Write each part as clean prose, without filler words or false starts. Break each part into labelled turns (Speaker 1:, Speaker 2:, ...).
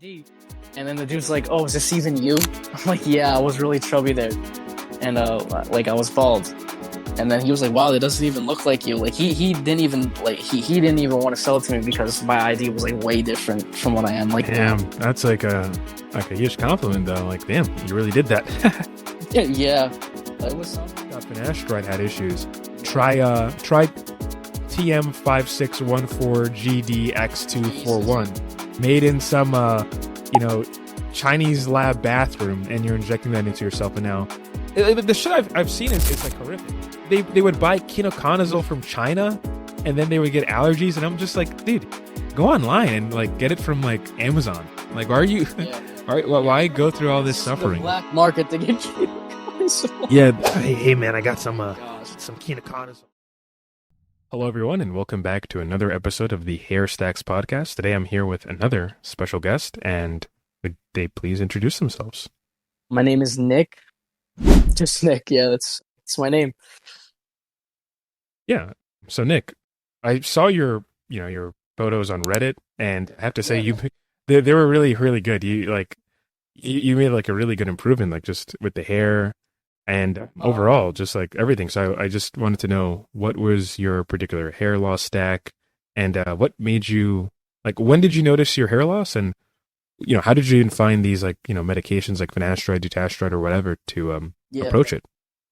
Speaker 1: ID. And then the dude's like, "Oh, is this even you?" I'm like, "Yeah, I was really chubby there, and like I was bald." And then he was like, "Wow, that doesn't even look like you." Like he didn't even he didn't even want to sell it to me because my ID was like way different from what I am. Like,
Speaker 2: damn, that's like a huge compliment though. Like, damn, you really did that.
Speaker 1: yeah, it was something.
Speaker 2: An asteroid had issues. Try TM5614GDX241, made in some Chinese lab bathroom, and you're injecting that into yourself. And now the shit I've seen is like horrific. They would buy ketoconazole from China, and then they would get allergies, and I'm just like, dude, go online and like get it from like Amazon. Like, why are you? Yeah. Why go through all this suffering?
Speaker 1: The black market to get ketoconazole.
Speaker 2: Yeah. Hey man, I got some ketoconazole. Hello everyone, and welcome back to another episode of the HairStacks podcast. Today I'm here with another special guest, and would they please introduce themselves?
Speaker 1: My name is Nick. Just Nick. Yeah, that's my name.
Speaker 2: Yeah. So Nick, I saw your photos on Reddit, and I have to say they were really, really good. You made like a really good improvement, like just with the hair and overall, just like everything. So I just wanted to know, what was your particular hair loss stack, and what made you, like, when did you notice your hair loss, and how did you even find these medications like finasteride, dutasteride, or whatever to approach it?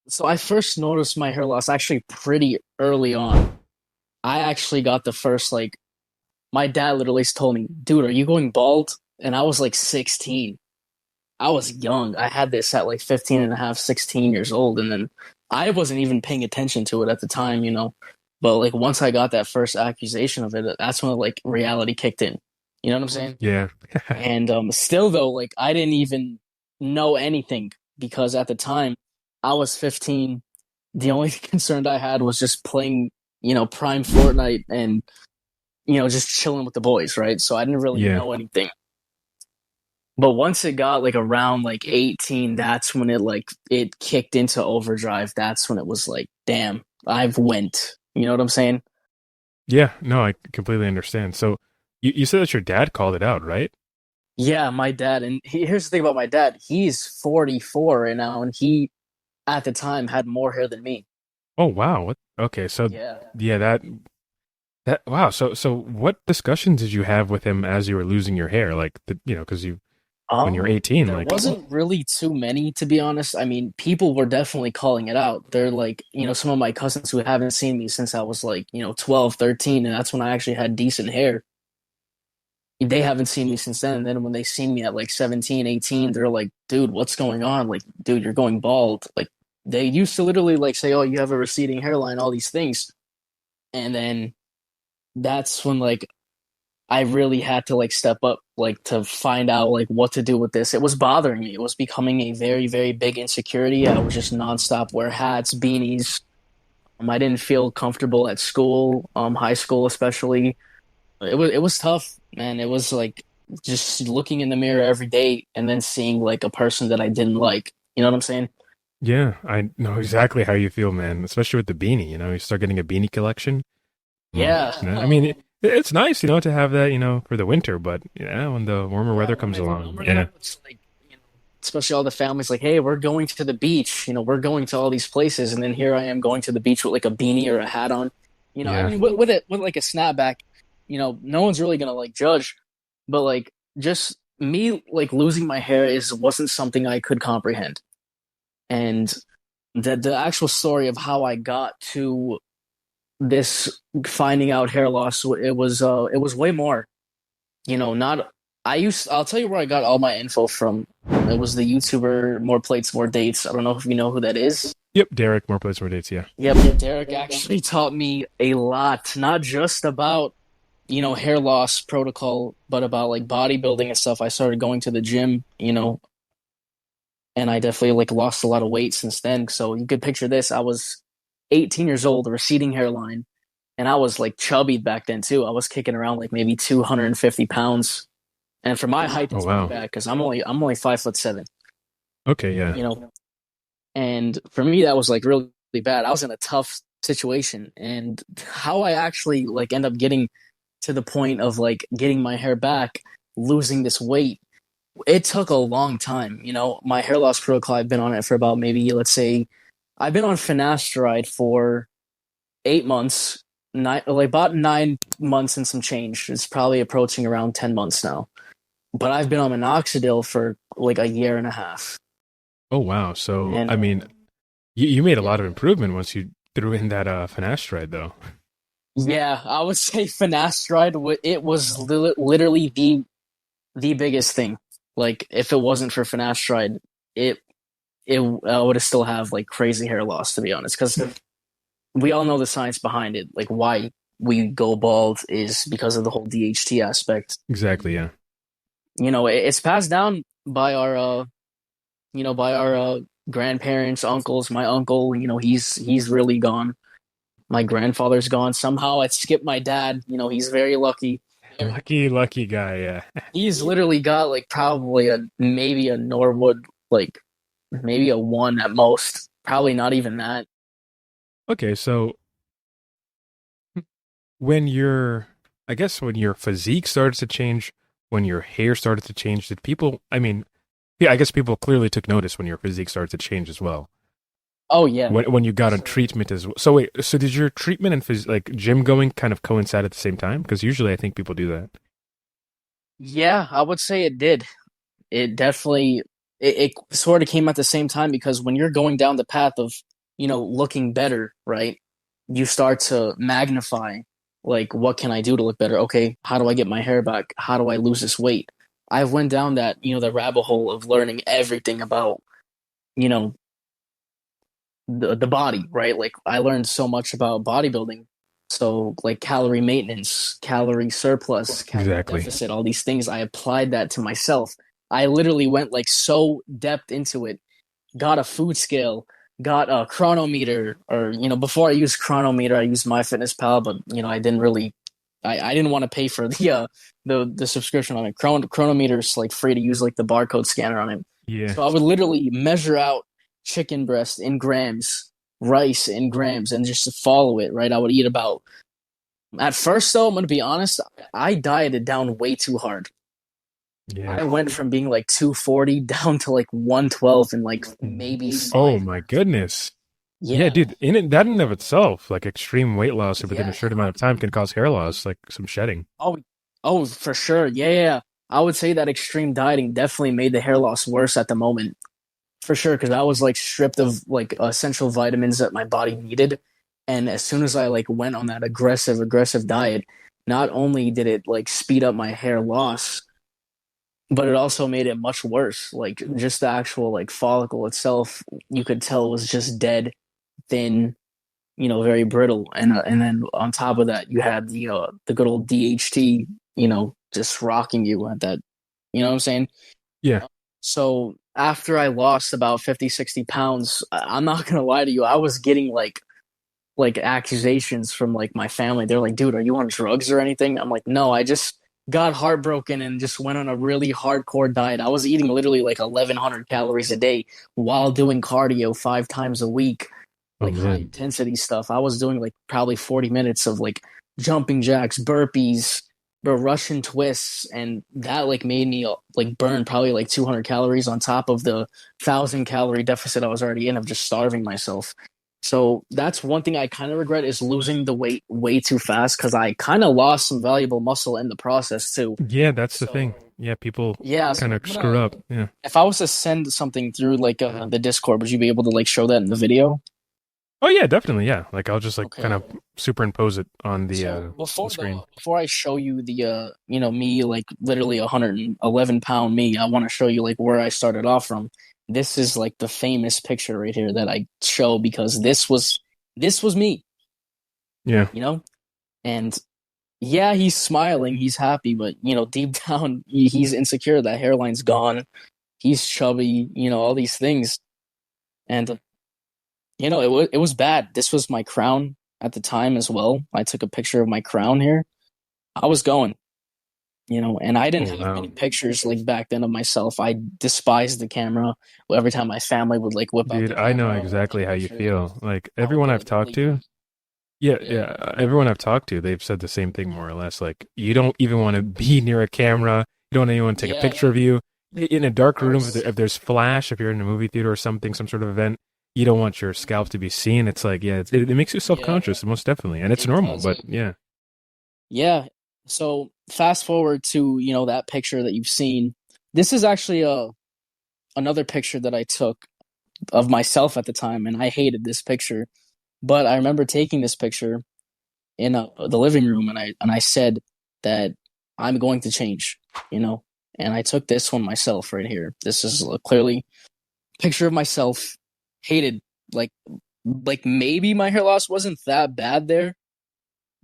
Speaker 1: So I first noticed my hair loss actually pretty early on. I actually got the first, my dad literally told me, "Dude, are you going bald?" And I was like 16. I was young. I had this at like 15 and a half, 16 years old. And then I wasn't even paying attention to it at the time, But like once I got that first accusation of it, that's when like reality kicked in. You know what I'm saying?
Speaker 2: Yeah.
Speaker 1: And still though, like I didn't even know anything because at the time I was 15. The only concern I had was just playing, Prime Fortnite and, just chilling with the boys, right? So I didn't really know anything. But once it got like around like 18, that's when it kicked into overdrive. That's when it was like, damn, I've went. You know what I'm saying?
Speaker 2: Yeah, no, I completely understand. So you said that your dad called it out, right?
Speaker 1: Yeah, my dad. And here's the thing about my dad. He's 44 right now, and he, at the time, had more hair than me.
Speaker 2: Oh, wow. What? Okay, so yeah, that wow. So what discussions did you have with him as you were losing your hair? Like, because when you're 18,
Speaker 1: there wasn't really too many, to be honest. I mean, people were definitely calling it out. They're like, some of my cousins who haven't seen me since I was like, 12, 13, and that's when I actually had decent hair. They haven't seen me since then. And then when they seen me at like 17, 18, they're like, "Dude, what's going on? Like, dude, you're going bald." Like, they used to literally like say, "Oh, you have a receding hairline," all these things. And then that's when like I really had to like step up, like to find out like what to do with this. It was bothering me. It was becoming a very, very big insecurity. I was just nonstop wear hats, beanies. I didn't feel comfortable at school, high school especially. It was tough, man. It was like just looking in the mirror every day and then seeing like a person that I didn't like. You know what I'm saying?
Speaker 2: Yeah, I know exactly how you feel, man. Especially with the beanie. You start getting a beanie collection.
Speaker 1: Yeah.
Speaker 2: I mean, it's nice, to have that, for the winter, but when the warmer weather comes along,
Speaker 1: especially all the families like, "Hey, we're going to the beach, we're going to all these places," and then here I am going to the beach with like a beanie or a hat on, I mean, with like a snapback, no one's really gonna like judge, but like just me like losing my hair wasn't something I could comprehend, and the actual story of how I got to this finding out hair loss, it was way more, I'll tell you where I got all my info from. It was the YouTuber More Plates More Dates. I don't know if you know who that is.
Speaker 2: Yep, Derek, More Plates More Dates. Yeah.
Speaker 1: Yep, Derek actually taught me a lot, not just about hair loss protocol, but about like bodybuilding and stuff. I started going to the gym, and I definitely like lost a lot of weight since then. So you could picture this. I was 18 years old, a receding hairline, and I was like chubby back then too. I was kicking around like maybe 250 pounds, and for my height, it's pretty bad because I'm only 5'7".
Speaker 2: Okay, yeah.
Speaker 1: And for me, that was like really bad. I was in a tough situation, and how I actually like end up getting to the point of like getting my hair back, losing this weight, It took a long time. My hair loss protocol, I've been on it for about maybe, let's say, I've been on finasteride for 8 months, like about 9 months and some change. It's probably approaching around 10 months now. But I've been on minoxidil for like a year and a half.
Speaker 2: Oh wow. So
Speaker 1: And
Speaker 2: I mean, you made a
Speaker 1: yeah,
Speaker 2: lot of improvement once you threw in that finasteride though.
Speaker 1: yeah, I would say finasteride, it was literally the biggest thing. Like if it wasn't for finasteride, it I would have still have like crazy hair loss, to be honest, because we all know the science behind it. Like why we go bald is because of the whole DHT aspect.
Speaker 2: Exactly. Yeah.
Speaker 1: It's passed down by our grandparents, uncles. My uncle, he's really gone. My grandfather's gone. Somehow I skipped my dad. He's very lucky.
Speaker 2: Lucky, lucky guy. Yeah.
Speaker 1: He's literally got like probably maybe a Norwood, like maybe a one at most. Probably not even that.
Speaker 2: Okay. So when your, I guess when your physique started to change, when your hair started to change, did people? I mean, yeah, I guess people clearly took notice when your physique started to change as well.
Speaker 1: Oh yeah.
Speaker 2: When you got on treatment as well. So wait, so did your treatment and like gym going kind of coincide at the same time? Because usually I think people do that.
Speaker 1: Yeah, I would say it did. It definitely it sort of came at the same time because when you're going down the path of, looking better, right? You start to magnify like what can I do to look better? Okay, how do I get my hair back? How do I lose this weight? I went down that, the rabbit hole of learning everything about, you know, the body, right? Like I learned so much about bodybuilding. So like calorie maintenance, calorie surplus, calorie
Speaker 2: Exactly.
Speaker 1: deficit, all these things, I applied that to myself. I literally went like so depth into it, got a food scale, got a chronometer, or before I used chronometer, I used MyFitnessPal, but I didn't really, I didn't want to pay for the subscription on it. Chronometer is like free to use, like the barcode scanner on it.
Speaker 2: Yeah.
Speaker 1: So I would literally measure out chicken breast in grams, rice in grams, and just to follow it. Right, I would eat about. At first, though, I'm gonna be honest, I dieted down way too hard.
Speaker 2: Yeah.
Speaker 1: I went from being like 240 down to like 112 in like maybe
Speaker 2: Oh
Speaker 1: 5
Speaker 2: my
Speaker 1: months.
Speaker 2: goodness. Yeah,
Speaker 1: Yeah.
Speaker 2: dude. That in of itself, like extreme weight loss within a
Speaker 1: Yeah.
Speaker 2: short amount of time, can cause hair loss, like some shedding.
Speaker 1: Oh, oh, for sure. Yeah, yeah, yeah. I would say that extreme dieting definitely made the hair loss worse at the moment. For sure, because I was like stripped of like essential vitamins that my body needed. And as soon as I like went on that aggressive diet, not only did it like speed up my hair loss, but it also made it much worse. Like just the actual like follicle itself, you could tell was just dead, thin, very brittle. And then on top of that, you had the good old DHT, just rocking you at that. You know what I'm saying?
Speaker 2: Yeah.
Speaker 1: So after I lost about 50, 60 pounds, I'm not gonna lie to you, I was getting like accusations from like my family. They're like, dude, are you on drugs or anything? I'm like, no, I just got heartbroken and just went on a really hardcore diet. I was eating literally like 1,100 calories a day while doing cardio 5 times a week,
Speaker 2: Oh
Speaker 1: like high
Speaker 2: man.
Speaker 1: intensity stuff. I was doing like probably 40 minutes of like jumping jacks, burpees, bro, Russian twists, and that like made me like burn probably like 200 calories on top of the 1,000 calorie deficit I was already in of just starving myself. So that's one thing I kind of regret is losing the weight way too fast because I kind of lost some valuable muscle in the process too.
Speaker 2: Yeah, that's the thing.
Speaker 1: So
Speaker 2: Yeah, people
Speaker 1: yeah,
Speaker 2: kind
Speaker 1: so
Speaker 2: of screw up. Yeah.
Speaker 1: if I was to send something through like the Discord, would you be able to like show that in the video?
Speaker 2: Oh yeah, definitely. Yeah. Like I'll just like kind
Speaker 1: Okay.
Speaker 2: of superimpose it on
Speaker 1: So
Speaker 2: the screen.
Speaker 1: before I show you the me like literally 111 pound me, I want to show you like where I started off from. This is like the famous picture right here that I show because this was me,
Speaker 2: Yeah.
Speaker 1: you know? And yeah, he's smiling, he's happy, but deep down he's insecure. That hairline's gone. He's chubby, all these things. And it was bad. This was my crown at the time as well. I took a picture of my crown here. I was going, and I didn't
Speaker 2: Oh
Speaker 1: have
Speaker 2: wow.
Speaker 1: many pictures like back then of myself. I despised the camera. Every time my family would like whip out
Speaker 2: Dude,
Speaker 1: the
Speaker 2: I know
Speaker 1: camera and
Speaker 2: exactly
Speaker 1: take
Speaker 2: how you
Speaker 1: pictures,
Speaker 2: feel. Like
Speaker 1: I would
Speaker 2: everyone
Speaker 1: get
Speaker 2: I've
Speaker 1: like
Speaker 2: talked
Speaker 1: really
Speaker 2: to,
Speaker 1: nervous.
Speaker 2: yeah,
Speaker 1: Yeah.
Speaker 2: yeah, everyone I've talked to, they've said the same thing more or less. Like you don't even want to be near a camera. You don't even want to take a
Speaker 1: Yeah.
Speaker 2: picture of you. in a dark
Speaker 1: I
Speaker 2: room,
Speaker 1: was
Speaker 2: if there's flash, if you're in a movie theater or something, some sort of event, you don't want your scalp to be seen. It's like, yeah, it makes you self
Speaker 1: yeah,
Speaker 2: conscious, most definitely, and it's
Speaker 1: it
Speaker 2: normal.
Speaker 1: does.
Speaker 2: But yeah,
Speaker 1: Yeah. So fast forward to, that picture that you've seen. This is actually another picture that I took of myself at the time, and I hated this picture. But I remember taking this picture in the living room, and I said that I'm going to change, you know. And I took this one myself right here. This is clearly a picture of myself. Hated, like maybe my hair loss wasn't that bad there,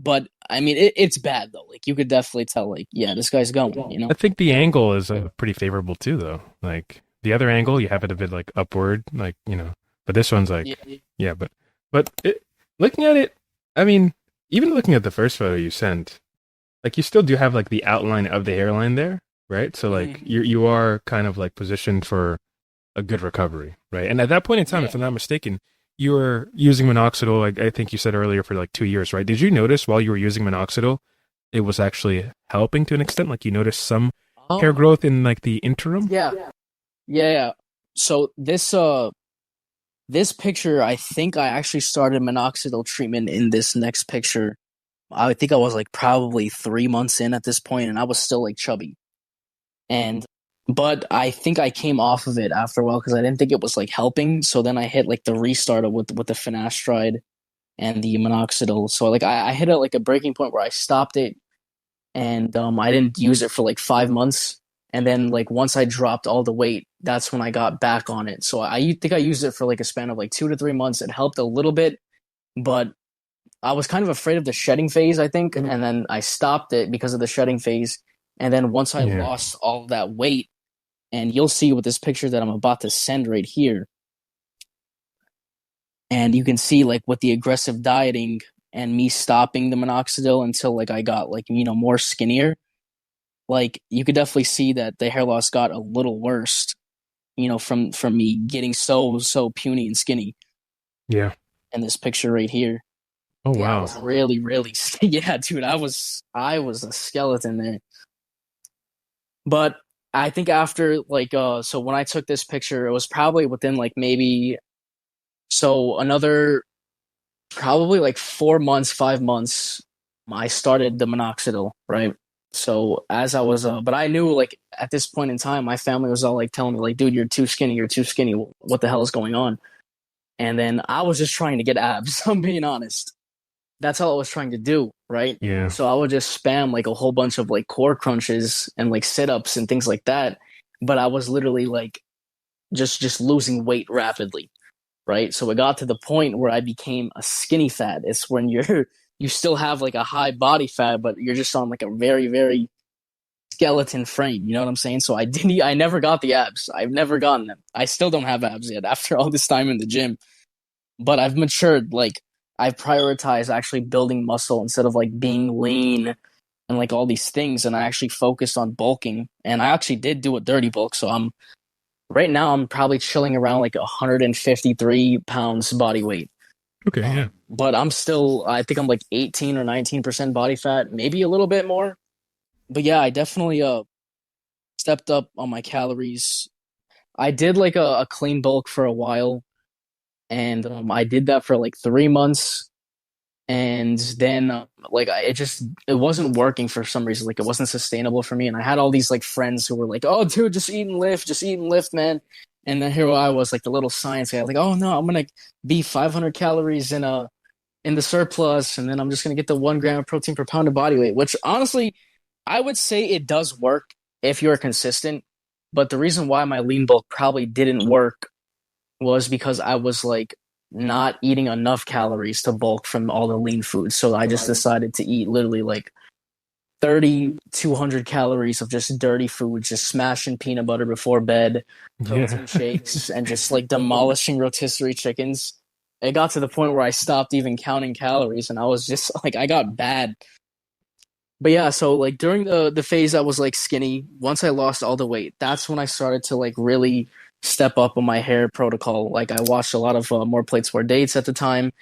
Speaker 1: but I mean it's bad though. Like you could definitely tell, like yeah, this guy's going, you
Speaker 2: I
Speaker 1: know.
Speaker 2: think the angle is pretty favorable too, though. Like the other angle, you have it a bit like upward, like but this one's
Speaker 1: Yeah,
Speaker 2: like, yeah, looking at it, I mean, even looking at the first photo you sent, like you still do have like the outline of the hairline there, right? So like
Speaker 1: mm-hmm.
Speaker 2: you are kind of like positioned for a good recovery, right? And at that point in time,
Speaker 1: Yeah.
Speaker 2: if I'm not mistaken, you were using minoxidil, like I think you said earlier, for like 2 years, right? Did you notice while you were using minoxidil, it was actually helping to an extent? Like you noticed some hair
Speaker 1: Oh,
Speaker 2: growth in like the interim?
Speaker 1: yeah, yeah, yeah. So this picture, I think I actually started minoxidil treatment in this next picture. I think I was like probably 3 months in at this point, and I was still like chubby. And but I think I came off of it after a while because I didn't think it was like helping. So then I hit like the restart with the finasteride and the minoxidil. So like I hit like a breaking point where I stopped it, and I didn't use it for like 5 months. And then like once I dropped all the weight, that's when I got back on it. So I think I used it for like a span of like 2 to 3 months. It helped a little bit, but I was kind of afraid of the shedding phase, I think, and then I stopped it because of the shedding phase. And then once I
Speaker 2: Yeah.
Speaker 1: lost all of that weight, and you'll see with this picture that I'm about to send right here, and you can see like with the aggressive dieting and me stopping the minoxidil until like I got like more skinnier, like you could definitely see that the hair loss got a little worse, from me getting so puny and skinny
Speaker 2: Yeah.
Speaker 1: in this picture right here.
Speaker 2: Oh
Speaker 1: Yeah, I
Speaker 2: wow.
Speaker 1: was really yeah, dude, I was a skeleton there. But I think after like so when I took this picture, it was probably within like maybe another probably like 4 months, 5 months, I started the minoxidil, right? So as I was, but I knew like at this point in time, my family was all like telling me like, dude, you're too skinny, you're too skinny. What the hell is going on? And then I was just trying to get abs. I'm being honest. That's all I was trying to do, right?
Speaker 2: Yeah.
Speaker 1: So I would just spam like a whole bunch of like core crunches and like sit ups and things like that. But I was literally like just losing weight rapidly, right? So it got to the point where I became a skinny fat. It's when you still have like a high body fat, but you're just on like a very skeleton frame. You know what I'm saying? So I never got the abs. I've never gotten them. I still don't have abs yet after all this time in the gym. But I've matured. Like I've prioritized actually building muscle instead of like being lean and like all these things. And I actually focused on bulking. And I actually did do a dirty bulk. So right now I'm probably chilling around like 153 pounds body weight.
Speaker 2: Okay. Yeah.
Speaker 1: But I think I'm like 18 or 19% body fat, maybe a little bit more. But yeah, I definitely stepped up on my calories. I did like a clean bulk for a while, and I did that for like 3 months. And then like it wasn't working for some reason. Like it wasn't sustainable for me. And I had all these like friends who were like, "Oh, dude, just eat and lift, man." And then here I was, like the little science guy, like, "Oh no, I'm gonna be 500 calories in the surplus, and then I'm just gonna get the 1 gram of protein per pound of body weight." Which honestly, I would say it does work if you're consistent. But the reason why my lean bulk probably didn't work was because I was like not eating enough calories to bulk from all the lean foods. So I just decided to eat literally like 3,200 calories of just dirty food, just smashing peanut butter before bed,
Speaker 2: Yeah.
Speaker 1: protein shakes, and just like demolishing rotisserie chickens. It got to the point where I stopped even counting calories, and I was just like, I got bad. But yeah, so like during the phase I was like skinny, once I lost all the weight, that's when I started to like really step up on my hair protocol. Like I watched a lot of More Plates, More Dates at the time,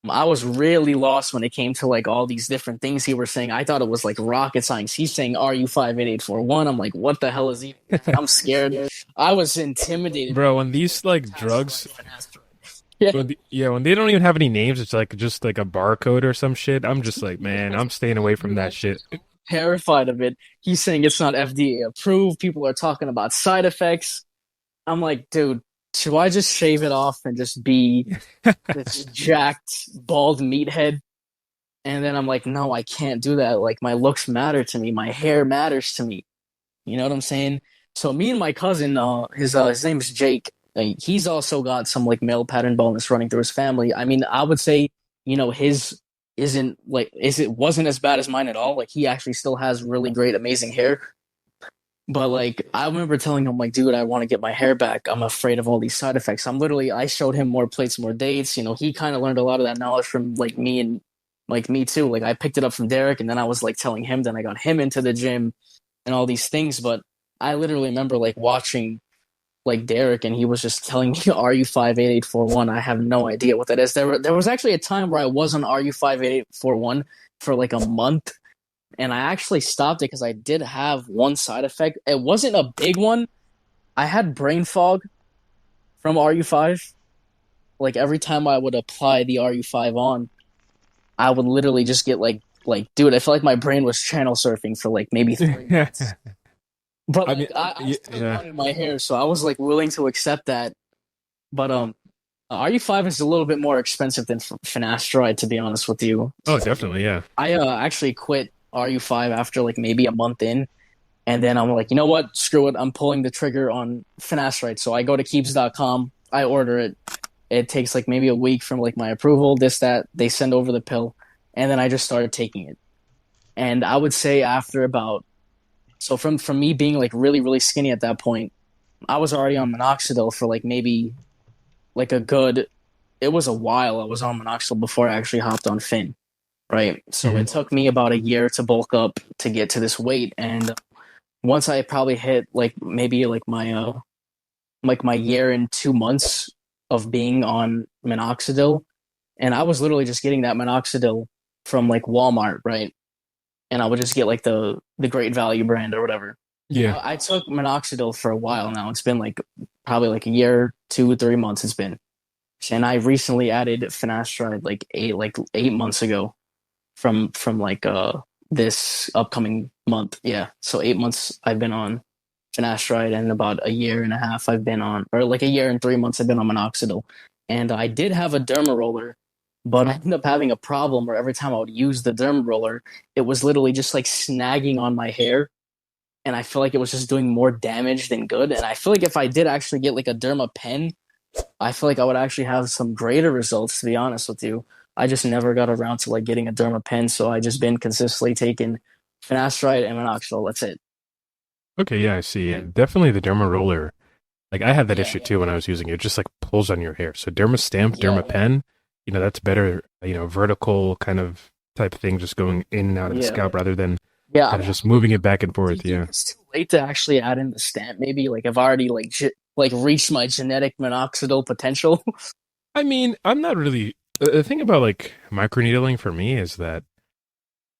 Speaker 1: I was really lost when it came to like all these different things he was saying. I thought it was like rocket science. He's saying RU58841. I'm like, what the hell is he? I'm scared. I was intimidated
Speaker 2: Bro, when these like drugs,
Speaker 1: Yeah,
Speaker 2: when they don't even have any names, it's like just like a barcode or some shit. I'm just like, man, I'm staying away from that shit.
Speaker 1: terrified of it. He's saying it's not FDA approved. People are talking about side effects. I'm like, dude, should I just shave it off and just be this jacked, bald meathead? And then I'm like, no, I can't do that. Like, my looks matter to me. My hair matters to me. You know what I'm saying? So me and my cousin, his name is Jake. He's also got some like male pattern baldness running through his family. I mean, I would say, his isn't like is it wasn't as bad as mine at all. Like he actually still has really great, amazing hair. But like I remember telling him, like, dude, I want to get my hair back. I'm afraid of all these side effects. I showed him more plates, more dates. He kind of learned a lot of that knowledge from like me and like me too. Like I picked it up from Derek, and then I was like telling him. Then I got him into the gym and all these things. But I literally remember like watching like Derek, and he was just telling me RU58841. I have no idea what that is. There was actually a time where I was on RU58841 for like a month, and I actually stopped it because I did have one side effect. It wasn't a big one. I had brain fog from RU5. Like every time I would apply the RU5 on, I would literally just get like dude, I felt like my brain was channel surfing for like maybe 3 minutes. But
Speaker 2: I mean,
Speaker 1: like I still
Speaker 2: yeah.
Speaker 1: wanted my hair, so I was like willing to accept that. But RU5 is a little bit more expensive than finasteride, to be honest with you.
Speaker 2: Oh,
Speaker 1: So
Speaker 2: definitely, yeah.
Speaker 1: I actually quit RU5 after like maybe a month in, and then I'm like, you know what? Screw it. I'm pulling the trigger on finasteride. So I go to kwxsoc. I order it. It takes like maybe a week from like my approval, this, that. They send over the pill, and then I just started taking it. And I would say after about so from me being like really really skinny at that point, I was already on minoxidil for like maybe like a good. It was a while I was on minoxidil before I actually hopped on Fin, right? So
Speaker 2: Mhm.
Speaker 1: it took me about a year to bulk up to get to this weight, and once I probably hit like maybe like my year and 2 months of being on minoxidil, and I was literally just getting that minoxidil from like Walmart, right? And I would just get like the Great Value brand or whatever.
Speaker 2: Yeah.
Speaker 1: I took minoxidil for a while now. It's been like probably like a year, 2 3 months. It's been, and I recently added finasteride like 8 months ago from like this upcoming month. Yeah, so 8 months I've been on finasteride, and about a year and a half I've been on, or like a year and 3 months I've been on minoxidil. And I did have a derma roller, but I ended up having a problem where every time I would use the derma roller, it was literally just like snagging on my hair, and I feel like it was just doing more damage than good. And I feel like if I did actually get like a derma pen, I feel like I would actually have some greater results, to be honest with you. I just never got around to like getting a derma pen, so I just been consistently taking finasteride and minoxidil. That's it.
Speaker 2: Okay, yeah, I see. Yeah, definitely the derma roller. Like I had that
Speaker 1: Yeah,
Speaker 2: issue too when I was using it. It just like pulls on your hair. So derma stamp, derma
Speaker 1: yeah,
Speaker 2: pen, that's better, vertical kind of type thing, just going in and out of the
Speaker 1: yeah,
Speaker 2: scalp rather than
Speaker 1: yeah.
Speaker 2: kind of just moving it back and
Speaker 1: Do you
Speaker 2: forth.
Speaker 1: think
Speaker 2: Yeah.
Speaker 1: it's too late to actually add in the stamp? Maybe like I've already like reached my genetic minoxidil potential.
Speaker 2: I mean, I'm not really the thing about like microneedling for me is that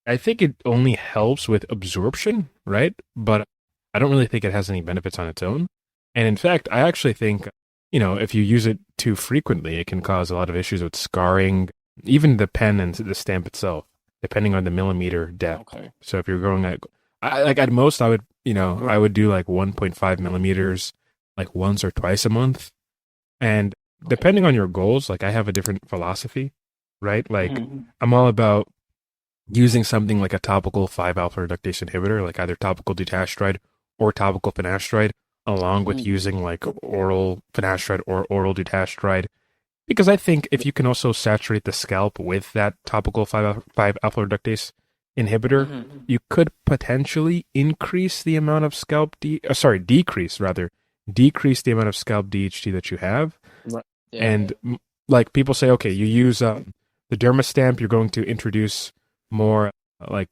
Speaker 2: I think it only helps with absorption, right? But I don't really think it has any benefits on its own. And in fact, I actually think, if you use it too frequently, it can cause a lot of issues with scarring, even the pen and the stamp itself, depending on the millimeter depth.
Speaker 1: Okay.
Speaker 2: So if you're going like at most, I would do like 1.5 millimeters, like once or twice a month. And
Speaker 1: Okay.
Speaker 2: depending on your goals, like I have a different philosophy, right? Like
Speaker 1: Mm-hmm.
Speaker 2: I'm all about using something like a topical 5-alpha reductase inhibitor, like either topical dutasteride or topical finasteride, along with
Speaker 1: Mm-hmm.
Speaker 2: using like oral finasteride or oral dutasteride. Because I think if you can also saturate the scalp with that topical 5-alpha reductase inhibitor,
Speaker 1: Mm-hmm.
Speaker 2: you could potentially increase the amount of decrease rather, decrease the amount of scalp DHT that you have.
Speaker 1: Right. Yeah.
Speaker 2: And like people say, okay, you use the dermastamp, you're going to introduce more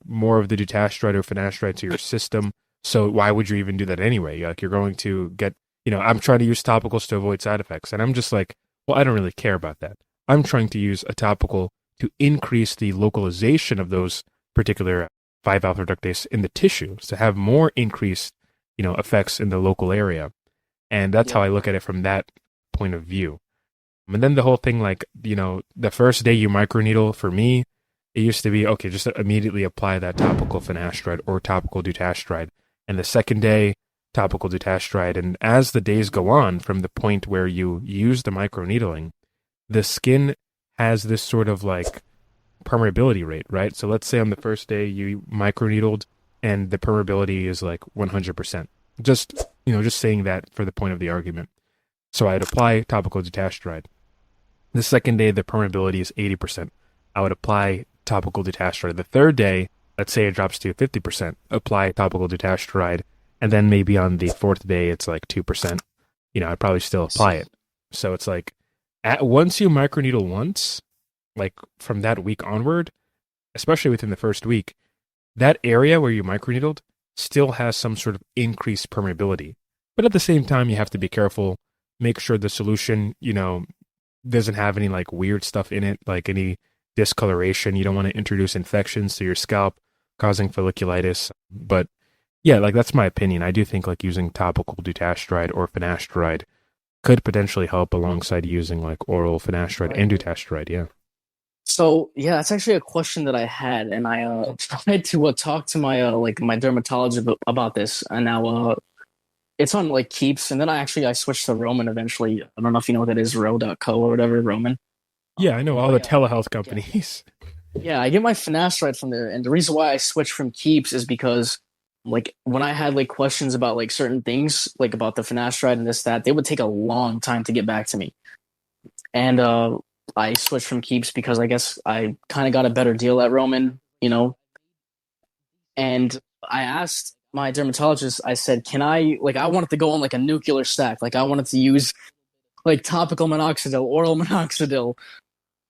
Speaker 2: more of the dutasteride or finasteride to your system. So why would you even do that anyway? Like you're going to get, I'm trying to use topicals to avoid side effects, and I'm just like, well, I don't really care about that. I'm trying to use a topical to increase the localization of those particular 5-alpha reductase in the tissues to have more increased, effects in the local area. And that's how
Speaker 1: Yeah.
Speaker 2: I look at it from that point of view. And then the whole thing, like, the first day you microneedle, for me, it used to be, okay, just immediately apply that topical finasteride or topical dutasteride. And the second day, topical dutasteride. And as the days go on, from the point where you use the microneedling, the skin has this sort of like permeability rate, right? So let's say on the first day you microneedled and the permeability is like 100%. Just saying that for the point of the argument. So I'd apply topical dutasteride. The second day, the permeability is 80%. I would apply topical dutasteride. The third day, let's say it drops to 50%, apply topical dutasteride. And then maybe on the fourth day, it's like 2%. I'd probably still apply it. So it's like, once you microneedle once, like from that week onward, especially within the first week, that area where you microneedled still has some sort of increased permeability. But at the same time, you have to be careful. Make sure the solution, doesn't have any like weird stuff in it, like any discoloration. You don't want to introduce infections to your scalp, causing folliculitis. But yeah, like that's my opinion. I do think like using topical dutasteride or finasteride could potentially help alongside using like oral finasteride and dutasteride. Yeah.
Speaker 1: So yeah, that's actually a question that I had, and I tried to talk to my my dermatologist about this, and now it's on like Keeps, and then I switched to Roman eventually. I don't know if you know what that is, Ro.co or whatever, Roman.
Speaker 2: Yeah, I know all
Speaker 1: But
Speaker 2: the
Speaker 1: yeah,
Speaker 2: telehealth companies.
Speaker 1: yeah, I get my finasteride from there, and the reason why I switched from Keeps is because like when I had like questions about like certain things, like about the finasteride and this that, they would take a long time to get back to me, and I switched from Keeps because I guess I kind of got a better deal at Roman, and I asked my dermatologist, I said, can I, like, I wanted to go on like a nuclear stack. Like, I wanted to use like topical minoxidil, oral minoxidil,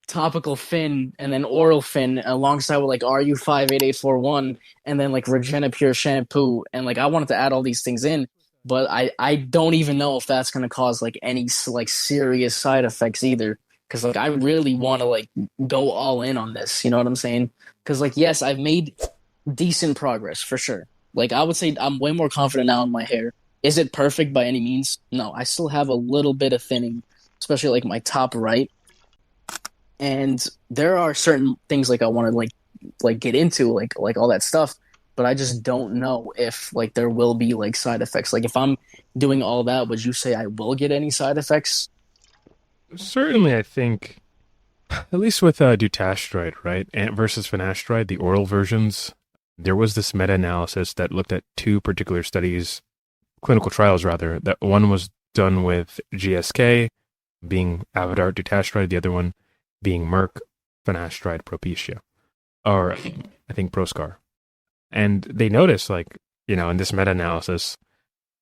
Speaker 1: topical fin, and then oral fin alongside with like RU58841 and then like Regena Pure shampoo. And like, I wanted to add all these things in, but I don't even know if that's going to cause like any like serious side effects either. Cause like, I really want to like go all in on this. You know what I'm saying? Cause like, yes, I've made decent progress for sure. Like I would say I'm way more confident now in my hair. Is it perfect by any means? No, I still have a little bit of thinning, especially like my top right. And there are certain things like I want to like get into like all that stuff, but I just don't know if like there will be like side effects. Like if I'm doing all that, would you say I will get any side effects?
Speaker 2: Certainly, I think, at least with dutasteride, right, and versus finasteride, the oral versions, there was this meta-analysis that looked at two particular studies, clinical trials rather. That one was done with GSK, being Avodart dutasteride, the other one being Merck finasteride Propecia, or I think Proscar. And they noticed, like, in this meta-analysis,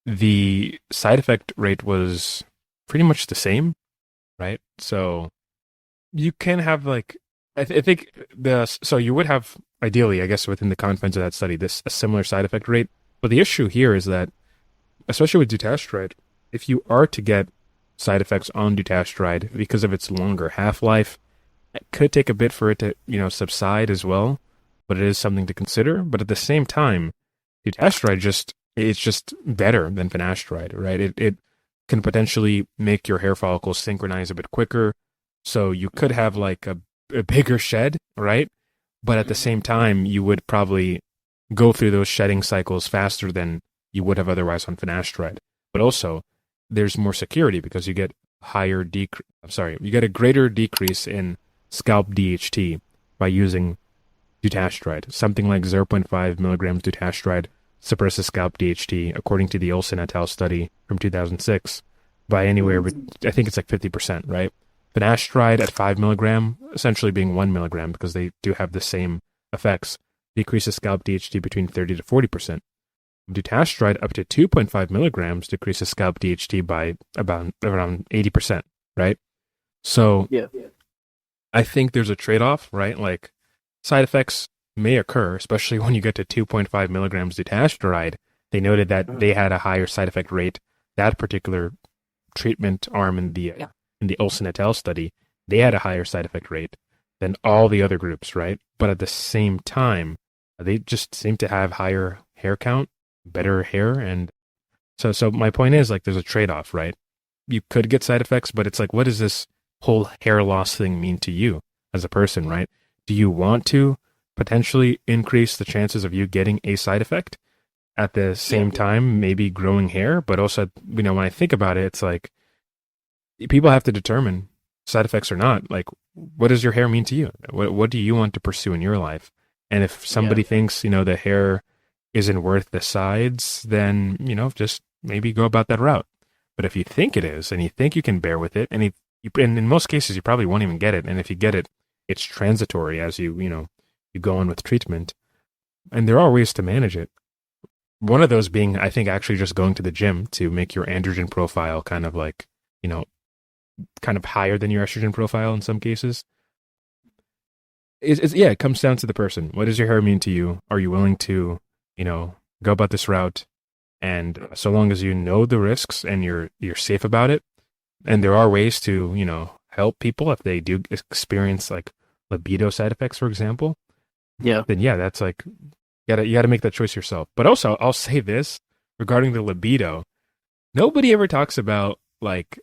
Speaker 2: the side effect rate was pretty much the same, right? So you can have like, I think so you would have ideally, I guess, within the confines of that study, this a similar side effect rate. But the issue here is that, especially with dutasteride, if you are to get side effects on dutasteride because of its longer half-life, it could take a bit for it to, subside as well. But it is something to consider. But at the same time, dutasteride it's just better than finasteride, right? It can potentially make your hair follicles synchronize a bit quicker. So you could have like a bigger shed, right? But at the same time, you would probably go through those shedding cycles faster than you would have otherwise on finasteride. But also, there's more security because you get you get a greater decrease in scalp DHT by using dutasteride. Something like 0.5 milligrams dutasteride suppresses scalp DHT, according to the Olsen et al. Study from 2006, by anywhere, but I think it's like 50%, right? Finasteride at 5 milligram, essentially being 1 milligram, because they do have the same effects, decreases scalp DHT between 30 to 40%. Dutasteride up to 2.5 milligrams decreases scalp DHT by around 80%, right? So
Speaker 1: Yeah.
Speaker 2: I think there's a trade-off, right? Like, side effects may occur, especially when you get to 2.5 milligrams dutasteride. They noted that they had a higher side effect rate. That particular treatment arm in the Olsen et al. Study, they had a higher side effect rate. than all the other groups, right? But at the same time, they just seem to have higher hair count, better hair, and so my point is like there's a trade-off, right? You could get side effects, but it's like what does this whole hair loss thing mean to you as a person, right? Do you want to potentially increase the chances of you getting a side effect at the
Speaker 1: Yeah.
Speaker 2: same time, maybe growing hair? But also, when I think about it, it's like people have to determine side effects or not. Like, what does your hair mean to you? What do you want to pursue in your life? And if
Speaker 1: Yeah.
Speaker 2: somebody thinks, the hair isn't worth the sides, then, just maybe go about that route. But if you think it is, and you think you can bear with it, and in most cases, you probably won't even get it. And if you get it, it's transitory as you go on with treatment. And there are ways to manage it. One of those being, I think, actually just going to the gym to make your androgen profile kind of like, you know, kind of higher than your estrogen profile in some cases. Yeah, it comes down to the person. What does your hair mean to you? Are you willing to, go about this route? And so long as you know the risks and you're safe about it, and there are ways to, help people if they do experience like libido side effects, for example,
Speaker 1: Yeah.
Speaker 2: then yeah, that's like you gotta make that choice yourself. But also, I'll say this regarding the libido: nobody ever talks about like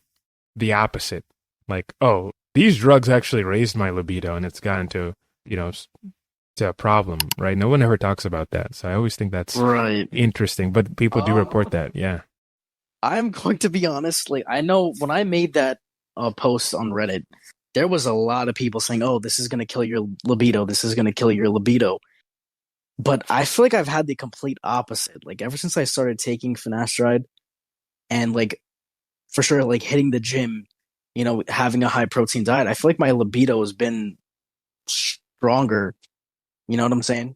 Speaker 2: the opposite. Like, oh, these drugs actually raised my libido, and it's gotten to you know to a problem, right? No one ever talks about that. So I always think that's
Speaker 1: Right.
Speaker 2: interesting. But people do report
Speaker 1: Uh,
Speaker 2: that, yeah.
Speaker 1: I'm going to be honest. Like, I know when I made that post on Reddit, there was a lot of people saying, "Oh, this is going to kill your libido. This is going to kill your libido." But I feel like I've had the complete opposite. Like ever since I started taking finasteride and like for sure like hitting the gym, having a high protein diet, I feel like my libido has been stronger. You know what I'm saying?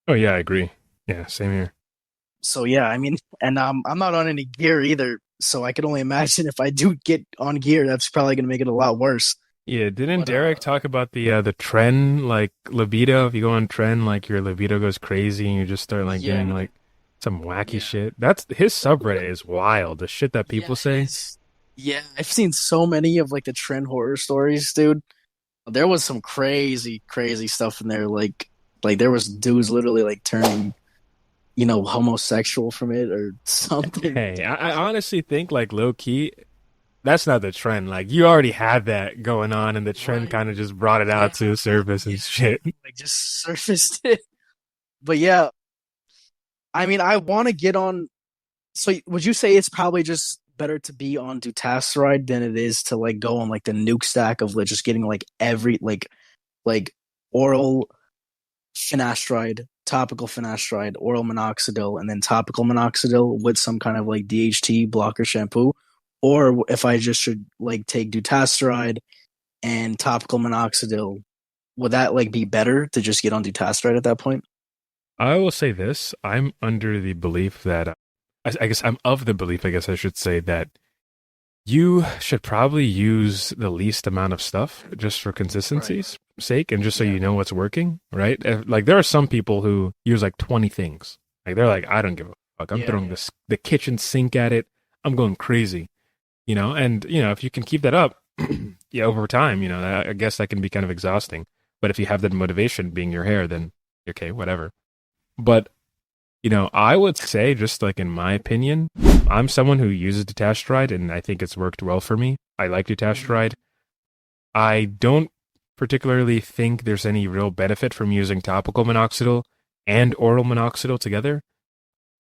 Speaker 2: Oh yeah, I agree. Yeah, same here.
Speaker 1: So yeah, I mean, and I'm not on any gear either, so I can only imagine if I do get on gear, that's probably gonna make it a lot worse.
Speaker 2: Yeah, didn't
Speaker 1: But
Speaker 2: Derek talk about the trend like libido? If you go on trend, like your libido goes crazy and you just start like doing
Speaker 1: yeah,
Speaker 2: like some wacky
Speaker 1: yeah,
Speaker 2: shit. That's his subreddit is wild. The shit that
Speaker 1: yeah,
Speaker 2: people
Speaker 1: it
Speaker 2: say.
Speaker 1: is. Yeah, I've seen so many of like the trend horror stories, dude. There was some crazy, crazy stuff in there. Like there was dudes literally like turning, homosexual from it or something.
Speaker 2: Hey, I honestly think like low key, that's not the trend. Like you already had that going on, and the trend
Speaker 1: Right.
Speaker 2: kind of just brought it
Speaker 1: Yeah.
Speaker 2: out to the surface
Speaker 1: Yeah.
Speaker 2: and shit.
Speaker 1: Like just surfaced it. But yeah, I mean, I want to get on. So would you say it's probably just better to be on dutasteride than it is to like go on like the nuke stack of like just getting like every like oral finasteride, topical finasteride, oral minoxidil, and then topical minoxidil with some kind of like DHT blocker shampoo? Or if I just should like take dutasteride and topical minoxidil, would that like be better to just get on dutasteride at that point?
Speaker 2: I will say this: I'm under the belief that I guess I'm of the belief, I guess I should say that you should probably use the least amount of stuff just for
Speaker 1: Right.
Speaker 2: consistency's sake and just so
Speaker 1: Yeah.
Speaker 2: you know what's working, right? Like there are some people who use like 20 things. Like they're like, I don't give a fuck. I'm
Speaker 1: Yeah.
Speaker 2: throwing the kitchen sink at it. I'm going crazy, and if you can keep that up, yeah, over time, I guess that can be kind of exhausting. But if you have that motivation being your hair, then okay, whatever. But I would say, just like in my opinion, I'm someone who uses dutasteride, and I think it's worked well for me. I like
Speaker 1: Mhm.
Speaker 2: dutasteride. I don't particularly think there's any real benefit from using topical minoxidil and oral minoxidil together.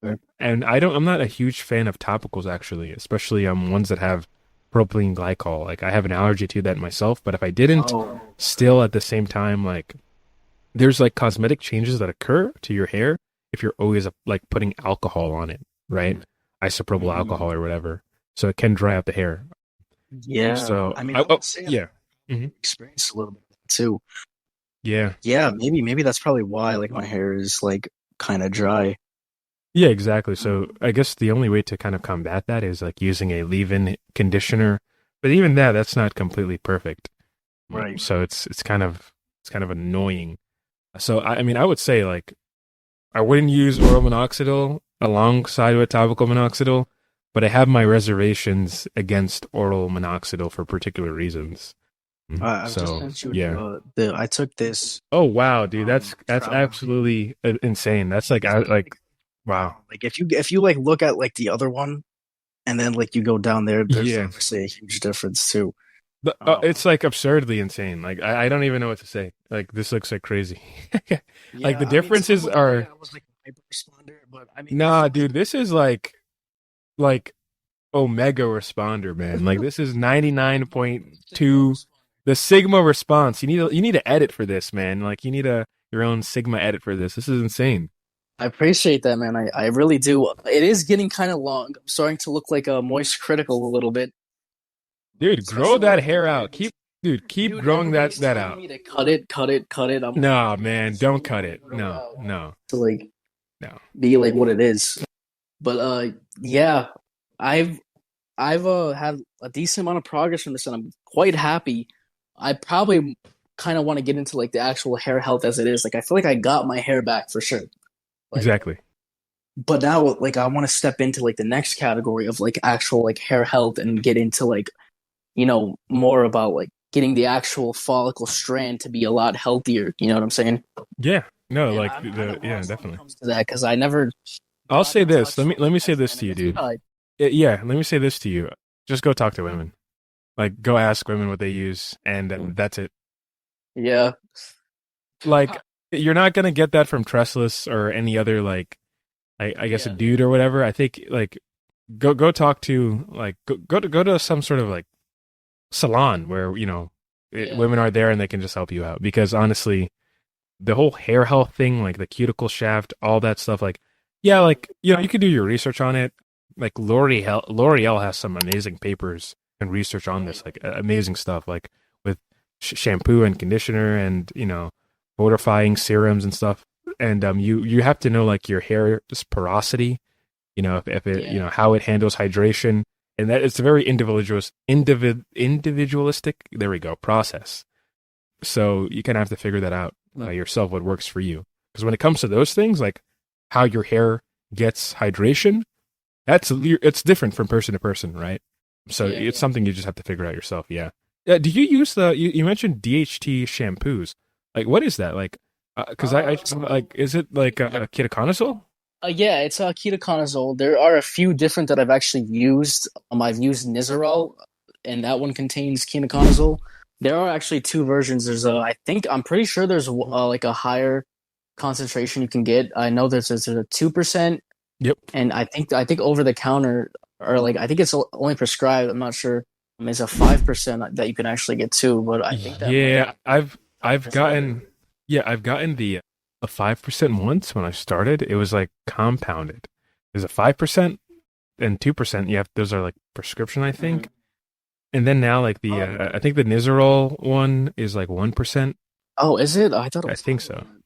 Speaker 1: Right.
Speaker 2: And I'm not a huge fan of topicals actually, especially ones that have propylene glycol. Like I have an allergy to that myself, but if I didn't,
Speaker 1: Oh,
Speaker 2: still at the same time, like there's like cosmetic changes that occur to your hair if you're always like putting alcohol on it, right? Isopropyl
Speaker 1: mhm.
Speaker 2: alcohol or whatever. So it can dry out the hair.
Speaker 1: Yeah.
Speaker 2: So
Speaker 1: I mean, I
Speaker 2: oh
Speaker 1: would say I've
Speaker 2: yeah. Hmm.
Speaker 1: experienced a little bit of that too.
Speaker 2: Yeah.
Speaker 1: Yeah, maybe that's probably why like my hair is like kind of dry.
Speaker 2: Yeah, exactly. So I guess the only way to kind of combat that is like using a leave-in conditioner. But even that's not completely perfect.
Speaker 1: Right.
Speaker 2: So it's kind of annoying. So I mean I would say like I wouldn't use oral minoxidil alongside with topical minoxidil, but I have my reservations against oral minoxidil for particular reasons.
Speaker 1: I've just
Speaker 2: So
Speaker 1: sent you
Speaker 2: yeah.
Speaker 1: the I took this
Speaker 2: Oh wow, dude, that's
Speaker 1: travel.
Speaker 2: absolutely insane. That's like wow.
Speaker 1: Like if you like look at like the other one and then like you go down there, there's
Speaker 2: Yeah.
Speaker 1: obviously a huge difference too.
Speaker 2: It's like absurdly insane. Like I don't even know what to say. Like this looks like crazy. Like
Speaker 1: Yeah,
Speaker 2: the
Speaker 1: I mean, some
Speaker 2: differences
Speaker 1: would say
Speaker 2: are
Speaker 1: I was like a hyper responder, but I mean, this
Speaker 2: nah,
Speaker 1: looks
Speaker 2: dude. This is like Omega responder, man. Like this is
Speaker 1: Sigma
Speaker 2: 99.2
Speaker 1: responder.
Speaker 2: the Sigma response. You need to edit for this, man. Like you need your own Sigma edit for this. This is insane.
Speaker 1: I appreciate that, man. I really do. It is getting kind of long. I'm starting to look like a moist critical a little bit,
Speaker 2: Dude, grow
Speaker 1: especially
Speaker 2: that
Speaker 1: like the
Speaker 2: hair out.
Speaker 1: ends.
Speaker 2: Keep
Speaker 1: Dude,
Speaker 2: growing
Speaker 1: everybody's
Speaker 2: that
Speaker 1: telling
Speaker 2: out.
Speaker 1: me to cut it, cut it, cut it. I'm like,
Speaker 2: Nah,
Speaker 1: dude, I
Speaker 2: man,
Speaker 1: just
Speaker 2: don't
Speaker 1: really
Speaker 2: cut
Speaker 1: want to
Speaker 2: it.
Speaker 1: grow it
Speaker 2: No,
Speaker 1: out
Speaker 2: no,
Speaker 1: to like
Speaker 2: no.
Speaker 1: be like what it is. But yeah, I've I've had a decent amount of progress from this, and I'm quite happy. I probably kind of want to get into like the actual hair health as it is. Like I feel like I got my hair back for sure. Like,
Speaker 2: Exactly.
Speaker 1: but now like I want to step into like the next category of like actual like hair health and get into like more about like getting the actual follicle strand to be a lot healthier. You know what I'm saying?
Speaker 2: Yeah. No,
Speaker 1: And
Speaker 2: like
Speaker 1: I'm kind
Speaker 2: the
Speaker 1: of
Speaker 2: yeah,
Speaker 1: lost when it
Speaker 2: definitely.
Speaker 1: comes to that because I never
Speaker 2: I'll
Speaker 1: got
Speaker 2: say
Speaker 1: in
Speaker 2: this.
Speaker 1: touch
Speaker 2: Let me
Speaker 1: like
Speaker 2: say
Speaker 1: as
Speaker 2: this to
Speaker 1: many
Speaker 2: you,
Speaker 1: as
Speaker 2: dude.
Speaker 1: I.
Speaker 2: Yeah, let me say this to you. Just go talk to women. Like go ask women what they use and that's it.
Speaker 1: Yeah.
Speaker 2: Like you're not going to get that from Trestless or any other like I guess a
Speaker 1: Yeah.
Speaker 2: dude or whatever. I think like go talk to like go to some sort of like salon where
Speaker 1: Yeah.
Speaker 2: women are there and they can just help you out because honestly the whole hair health thing like the cuticle shaft all that stuff like yeah like you could do your research on it like L'Oreal has some amazing papers and research on this like amazing stuff like with shampoo and conditioner and fortifying serums and stuff and you have to know like your hair's porosity if it
Speaker 1: Yeah.
Speaker 2: how it handles hydration and that it's a very individualistic there we go process so you kind of have to figure that out yourself what works for you because when it comes to those things like how your hair gets hydration it's different from person to person right so
Speaker 1: Yeah.
Speaker 2: it's something you just have to figure out yourself yeah do you use you mentioned DHT shampoos like what is that like because I like is it like a ketoconazole.
Speaker 1: Yeah, it's ketoconazole. There are a few different that I've actually used. I've used Nizoral, and that one contains ketoconazole. There are actually two versions. There's I'm pretty sure there's like a higher concentration you can get. I know there's a 2%,
Speaker 2: Yep.
Speaker 1: and I think over the counter or like I think it's only prescribed. I'm not sure. I mean, it's a 5% that you can actually get too, but I think that might
Speaker 2: Yeah, I've
Speaker 1: prescribe it.
Speaker 2: gotten I've gotten the a 5% once when I started. It was like compounded. There's a 5% and 2%. Yeah, those are like prescription, I
Speaker 1: Mhm.
Speaker 2: think. And then now like the
Speaker 1: Oh,
Speaker 2: I think the Nizoral one is like 1%.
Speaker 1: oh, is it? I thought it
Speaker 2: I
Speaker 1: was
Speaker 2: think
Speaker 1: higher
Speaker 2: so.
Speaker 1: than that.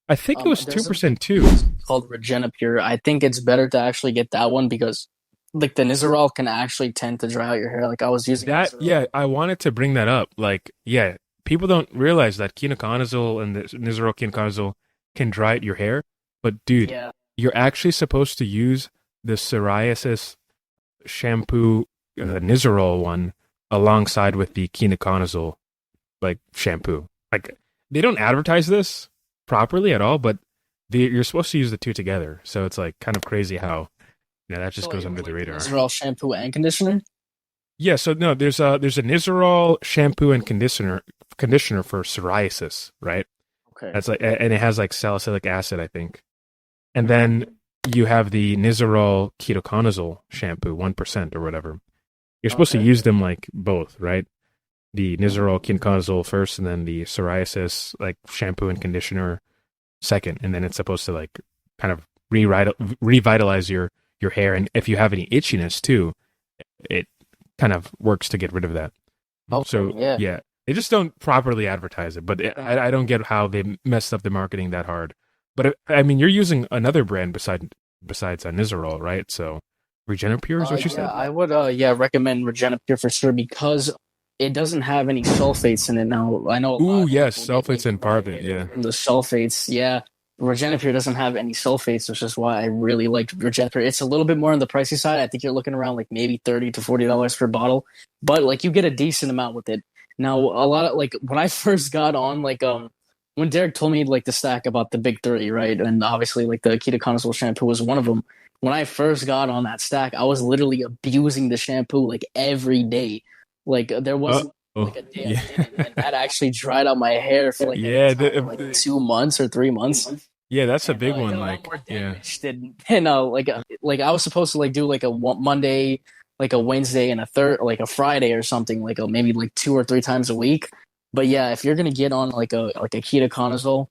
Speaker 2: I think it was
Speaker 1: There's
Speaker 2: 2% too.
Speaker 1: one called Regenipure. I think it's better to actually get that one because like the Nizoral can actually tend to dry out your hair. Like I was using
Speaker 2: That
Speaker 1: Nizoral.
Speaker 2: yeah, I wanted to bring that up. Like yeah, people don't realize that ketoconazole and the Nizoral ketoconazole can dry out your hair. But dude,
Speaker 1: Yeah.
Speaker 2: you're actually supposed to use the psoriasis shampoo, Nizoral one, alongside with the ketoconazole like shampoo. Like they don't advertise this properly at all, but you're supposed to use the two together. So it's like kind of crazy how that
Speaker 1: So
Speaker 2: just
Speaker 1: like
Speaker 2: goes
Speaker 1: it
Speaker 2: under
Speaker 1: was
Speaker 2: the
Speaker 1: like the
Speaker 2: radar.
Speaker 1: Nizoral shampoo and conditioner.
Speaker 2: Yeah, so no, there's a Nizoral shampoo and conditioner for psoriasis, right?
Speaker 1: Okay.
Speaker 2: That's like and it has like salicylic acid, I think. And then you have the Nizoral ketoconazole shampoo, 1% or whatever. You're supposed to
Speaker 1: Okay.
Speaker 2: use them like both, right? The Nizoral ketoconazole first, and then the psoriasis like shampoo and conditioner second, and then it's supposed to like kind of revitalize your hair, and if you have any itchiness too, it kind of works to get rid of that.
Speaker 1: Okay.
Speaker 2: So
Speaker 1: Yeah.
Speaker 2: yeah, they just don't properly advertise it, but I don't get how they messed up the marketing that hard. But I mean, you're using another brand besides Nizoral, right? So Regenipure is what you
Speaker 1: Yeah,
Speaker 2: said.
Speaker 1: I would recommend Regenipure for sure because it doesn't have any sulfates in it. Now I know a lot
Speaker 2: Ooh,
Speaker 1: of
Speaker 2: yes,
Speaker 1: people get like
Speaker 2: sulfates and
Speaker 1: dry
Speaker 2: parabens.
Speaker 1: hair
Speaker 2: Yeah,
Speaker 1: from the sulfates. Yeah, Regenipure doesn't have any sulfates, which is why I really liked Regenipure. It's a little bit more on the pricey side. I think you're looking around like maybe $30 to $40 per bottle, but like you get a decent amount with it. Now, a lot of like when I first got on, like when Derek told me like the stack about the big three, right? And obviously like the ketoconazole shampoo was one of them. When I first got on that stack, I was literally abusing the shampoo like every day. Like there
Speaker 2: Uh
Speaker 1: wasn't like
Speaker 2: oh,
Speaker 1: a day I
Speaker 2: yeah,
Speaker 1: didn't, and that actually dried out my hair for like an
Speaker 2: yeah,
Speaker 1: entire like 2 months or 3 months.
Speaker 2: yeah. That's a
Speaker 1: And
Speaker 2: big
Speaker 1: it
Speaker 2: one.
Speaker 1: got a lot
Speaker 2: Like,
Speaker 1: more
Speaker 2: yeah.
Speaker 1: damaged. And like I was supposed to like do like a Monday, like a Wednesday, and a third, like a Friday or something, like maybe like 2 or 3 times a week. But yeah, if you're gonna get on like a ketoconazole,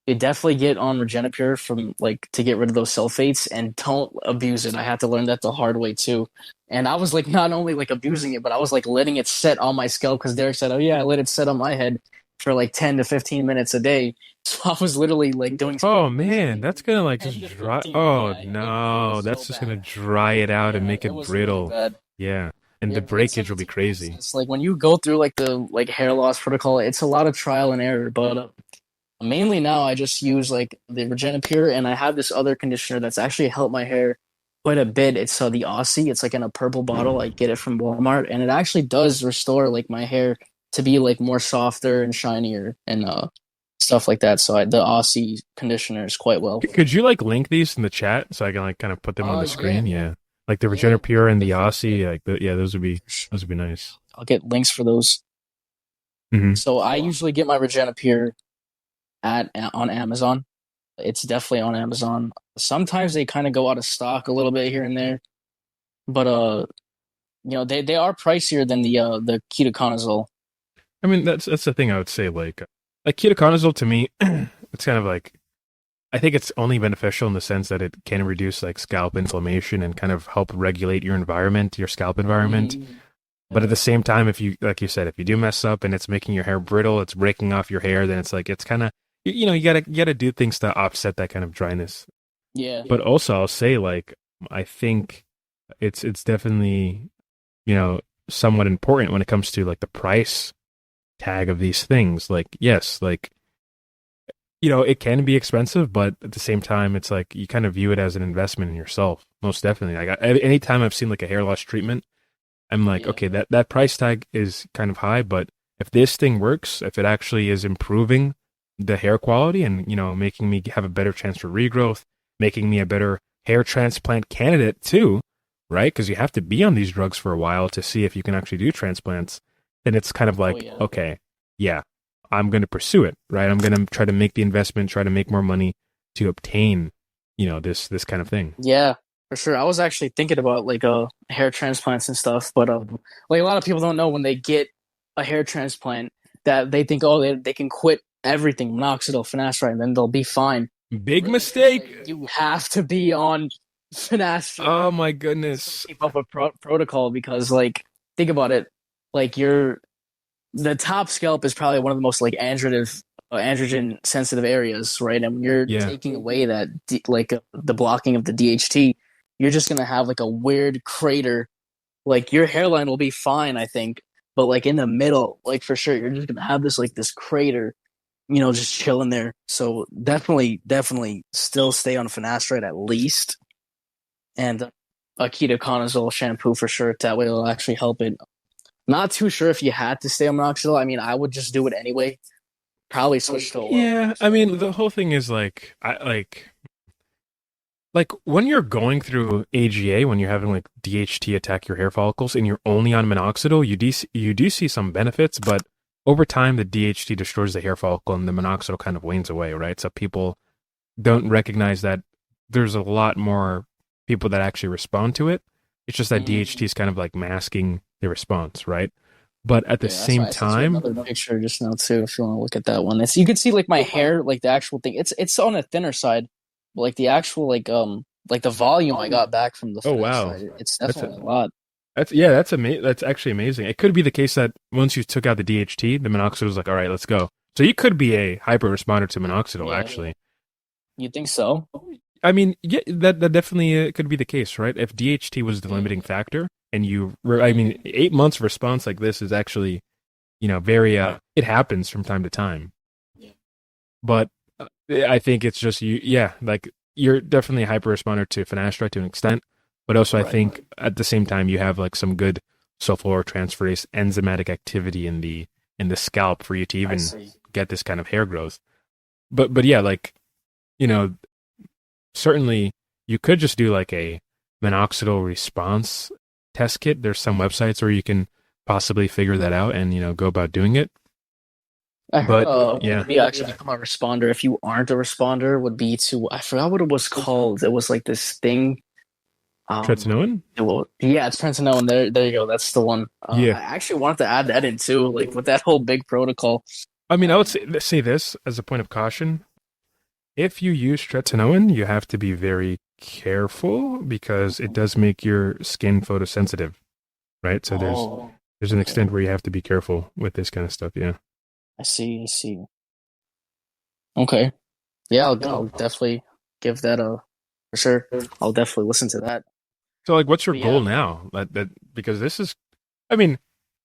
Speaker 1: you definitely get on Regenipure from like to get rid of those sulfates, and don't abuse it. I had to learn that the hard way too. And I was like not only like abusing it, but I was like letting it set on my scalp because Derek said, "Oh yeah, I let it set on my head for like 10 to 15 minutes a day." So I was literally like doing
Speaker 2: Oh man, that's gonna like
Speaker 1: 10
Speaker 2: just
Speaker 1: to
Speaker 2: dry.
Speaker 1: 15.
Speaker 2: Oh
Speaker 1: Yeah, it
Speaker 2: no,
Speaker 1: was so
Speaker 2: that's just gonna
Speaker 1: bad.
Speaker 2: dry it out and
Speaker 1: Yeah,
Speaker 2: make
Speaker 1: it
Speaker 2: it
Speaker 1: was really
Speaker 2: brittle.
Speaker 1: bad.
Speaker 2: Yeah, and
Speaker 1: Yeah,
Speaker 2: the
Speaker 1: but
Speaker 2: breakage will
Speaker 1: it's
Speaker 2: be
Speaker 1: a
Speaker 2: crazy.
Speaker 1: process. Like when you go through like the like hair loss protocol, it's a lot of trial and error. But mainly now I just use like the Regenipure, and I have this other conditioner that's actually helped my hair quite a bit. It's the Aussie. It's like in a purple bottle. I get it from Walmart, and it actually does restore like my hair to be like more softer and shinier and stuff like that. So the Aussie conditioner is quite well.
Speaker 2: Could you like link these in the chat so I can like kind of put them on the
Speaker 1: Yeah,
Speaker 2: screen? Yeah, like the
Speaker 1: yeah,
Speaker 2: Regenipure and the
Speaker 1: definitely.
Speaker 2: Aussie. Like, yeah, those would be nice.
Speaker 1: I'll get links for those.
Speaker 2: Hmm.
Speaker 1: So I usually get my Regenipure at on Amazon. It's definitely on Amazon. Sometimes they kind of go out of stock a little bit here and there, but they are pricier than the ketoconazole.
Speaker 2: I mean, that's the thing I would say. Like ketoconazole to me, it's kind of like I think it's only beneficial in the sense that it can reduce like scalp inflammation and kind of help regulate your environment, your scalp environment.
Speaker 1: Mm,
Speaker 2: But at the same time, if you, like you said, if you do mess up and it's making your hair brittle, it's breaking off your hair, then it's like, it's kind of, you gotta do things to offset that kind of dryness.
Speaker 1: yeah.
Speaker 2: But also I'll say like, I think it's definitely, you know, somewhat important when it comes to like the price tag of these things. Like, yes, like, it can be expensive, but at the same time, it's like you kind of view it as an investment in yourself. Most definitely. Like anytime I've seen like a hair loss treatment, I'm like,
Speaker 1: Yeah.
Speaker 2: okay, that price tag is kind of high, but if this thing works, if it actually is improving the hair quality and, making me have a better chance for regrowth, making me a better hair transplant candidate too, right? Because you have to be on these drugs for a while to see if you can actually do transplants, then it's kind of
Speaker 1: Oh
Speaker 2: like,
Speaker 1: yeah.
Speaker 2: okay, yeah, I'm going to pursue it, right? I'm going to try to make the investment, try to make more money to obtain, this kind of thing.
Speaker 1: Yeah, for sure. I was actually thinking about like hair transplants and stuff, but like a lot of people don't know when they get a hair transplant that they think, oh, they can quit everything, minoxidil, finasteride, and then they'll be fine.
Speaker 2: Big
Speaker 1: Really,
Speaker 2: mistake.
Speaker 1: you have to be on finasteride
Speaker 2: Oh my
Speaker 1: to
Speaker 2: goodness.
Speaker 1: keep up a protocol because like think about it, like the top scalp is probably one of the most like androgen sensitive areas, right? And when you're
Speaker 2: Yeah.
Speaker 1: taking away that the blocking of the DHT, you're just gonna have like a weird crater. Like your hairline will be fine, I think, but like in the middle, like for sure, you're just gonna have this crater, just chilling there. So definitely, still stay on finasteride at least, and a ketoconazole shampoo for sure. That way, it'll actually help it. Not too sure if you had to stay on minoxidil. I mean, I would just do it anyway. Probably switch to oil.
Speaker 2: Yeah, I mean the whole thing is like I like when you're going through AGA, when you're having like DHT attack your hair follicles and you're only on minoxidil, you do see some benefits, but over time the DHT destroys the hair follicle and the minoxidil kind of wanes away, right? So people don't recognize that there's a lot more people that actually respond to it. It's just that
Speaker 1: Mm.
Speaker 2: DHT is kind of like masking the response, right? But at the
Speaker 1: Yeah, that's
Speaker 2: same
Speaker 1: why I sent you
Speaker 2: time,
Speaker 1: another picture just now too. If you want to look at that one, you can see like my hair, like the actual thing. It's on a thinner side, but like the actual like the volume I got back from the
Speaker 2: oh wow,
Speaker 1: finasteride, it's
Speaker 2: that's
Speaker 1: definitely a lot.
Speaker 2: that's actually amazing. It could be the case that once you took out the DHT, the minoxidil was like, all right, let's go. So you could be a hyper responder to minoxidil,
Speaker 1: Yeah,
Speaker 2: actually.
Speaker 1: you think so?
Speaker 2: I mean, yeah, that definitely could be the case, right? If DHT was the limiting factor, and I mean, 8 months response like this is actually, very. It happens from time to time, but I think it's just you. Yeah, like you're definitely a hyper responder to finasteride to an extent, but also I
Speaker 1: Right.
Speaker 2: think at the same time you have like some good sulfur transferase enzymatic activity in the in the scalp for you to
Speaker 1: I
Speaker 2: even
Speaker 1: see.
Speaker 2: get this kind of hair growth. But yeah, like, you know, certainly you could just do like a minoxidil response test kit. There's some websites where you can possibly figure that out and, go about doing it.
Speaker 1: I heard
Speaker 2: But yeah,
Speaker 1: you actually become a responder if you aren't a responder would be to I forgot what it was called. It was like this thing. Um,
Speaker 2: tretinoin?
Speaker 1: yeah, it's trying. There you go. That's the one.
Speaker 2: Yeah.
Speaker 1: I actually wanted to add that in too, like with that whole big protocol.
Speaker 2: I mean, I would
Speaker 1: Um,
Speaker 2: say this as a point of caution. If you use tretinoin, you have to be very careful because it does make your skin photosensitive, right? So
Speaker 1: oh,
Speaker 2: there's an
Speaker 1: okay.
Speaker 2: extent where you have to be careful with this kind of stuff. Yeah.
Speaker 1: I see. I see. Okay. Yeah, I'll definitely give that a for sure. I'll definitely listen to that.
Speaker 2: So like, what's your
Speaker 1: But
Speaker 2: goal
Speaker 1: yeah,
Speaker 2: now? That because this is, I mean,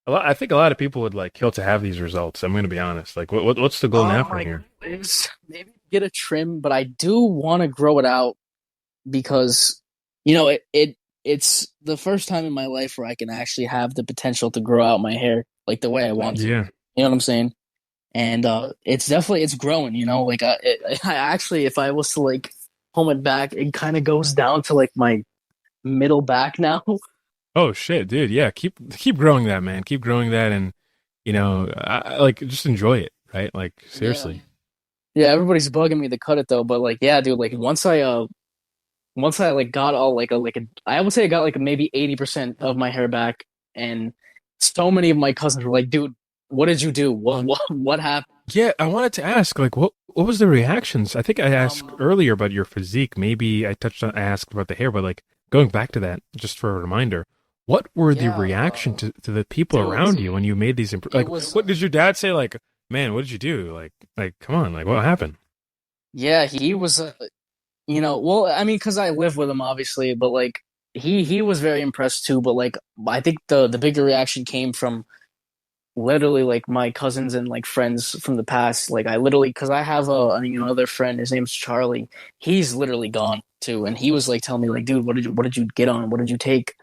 Speaker 2: I think a lot of people would like kill to have these results. I'm going to be honest. Like, what's the goal now from
Speaker 1: my
Speaker 2: here?
Speaker 1: goal is maybe get a trim, but I do want to grow it out because it's the first time in my life where I can actually have the potential to grow out my hair like the way I want to. You
Speaker 2: Yeah.
Speaker 1: know what I'm saying? And it's definitely it's growing. Like I actually, if I was to like home it back, it kind of goes down to like my middle back now.
Speaker 2: Oh shit, dude. Yeah. Keep growing that, man. Keep growing that, and like just enjoy it, right? Like
Speaker 1: Yeah.
Speaker 2: seriously.
Speaker 1: Yeah, everybody's bugging me to cut it though, but like yeah, dude, like once I like got all I would say I got like maybe 80% of my hair back, and so many of my cousins were like, "Dude, what did you do? What happened?"
Speaker 2: Yeah, I wanted to ask, like, what was the reactions? I think I asked
Speaker 1: Um,
Speaker 2: earlier about your physique. Maybe I asked about the hair, but like going back to that, just for a reminder, what were the
Speaker 1: yeah,
Speaker 2: reaction to the people
Speaker 1: dude,
Speaker 2: around you when you made these
Speaker 1: it
Speaker 2: like,
Speaker 1: was
Speaker 2: what did your dad say? Like, man, what did you do? Like, come on, like, what happened?
Speaker 1: yeah, he was well, I mean, because I live with him, obviously, but like he was very impressed too. But like, I think the bigger reaction came from literally like my cousins and like friends from the past. Like I literally, because I have another friend. His name's Charlie. He's literally gone too, and he was like telling me like, dude, what did you get on? What did you take?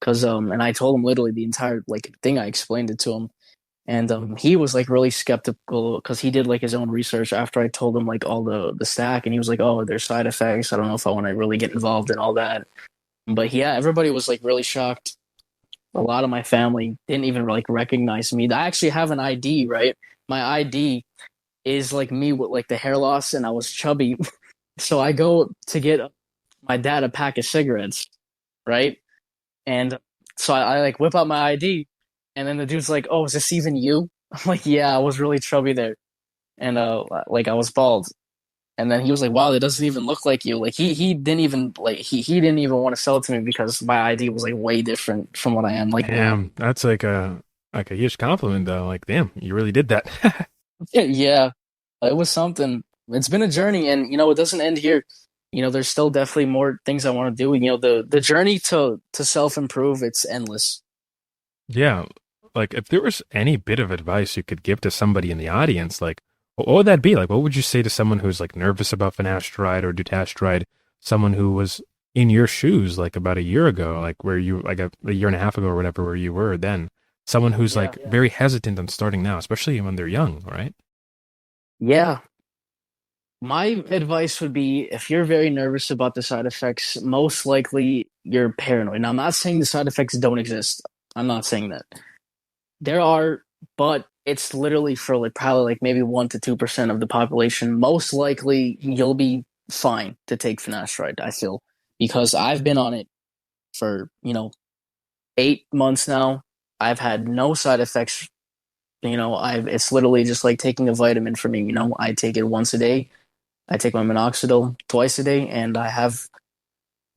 Speaker 1: Because and I told him literally the entire like thing. I explained it to him. And he was like really skeptical because he did like his own research after I told him like all the stack, and he was like, "Oh, there's side effects. I don't know if I want to really get involved in all that." But yeah, everybody was like really shocked. A lot of my family didn't even like recognize me. I actually have an ID, right? My ID is like me with like the hair loss, and I was chubby. So I go to get my dad a pack of cigarettes, right? And so I like whip out my ID, and then the dude's like, "Oh, is this even you?" I'm like, "Yeah, I was really chubby there, and like I was bald." And then he was like, "Wow, it doesn't even look like you." Like he didn't even like he didn't even want to sell it to me because my ID was like way different from what I am like now.
Speaker 2: Damn, that's like a huge compliment though. Like, damn, you really did that.
Speaker 1: Yeah, it was something. It's been a journey, and it doesn't end here. There's still definitely more things I want to do. The journey to self improve, it's endless.
Speaker 2: Yeah, like if there was any bit of advice you could give to somebody in the audience, like what would that be? Like, what would you say to someone who's like nervous about finasteride or dutasteride? Someone who was in your shoes like about a year ago, like where you like a year and a half ago or whatever, where you were then. Someone who's
Speaker 1: Yeah.
Speaker 2: like very hesitant on starting now, especially when they're young, right?
Speaker 1: Yeah, my advice would be if you're very nervous about the side effects, most likely you're paranoid. Now, I'm not saying the side effects don't exist. I'm not saying that. There are, but it's literally for like probably like maybe 1 to 2% of the population. Most likely you'll be fine to take finasteride, I feel, because I've been on it for, 8 months now. I've had no side effects. I've it's literally just like taking a vitamin for me. I take it once a day. I take my minoxidil twice a day, and I have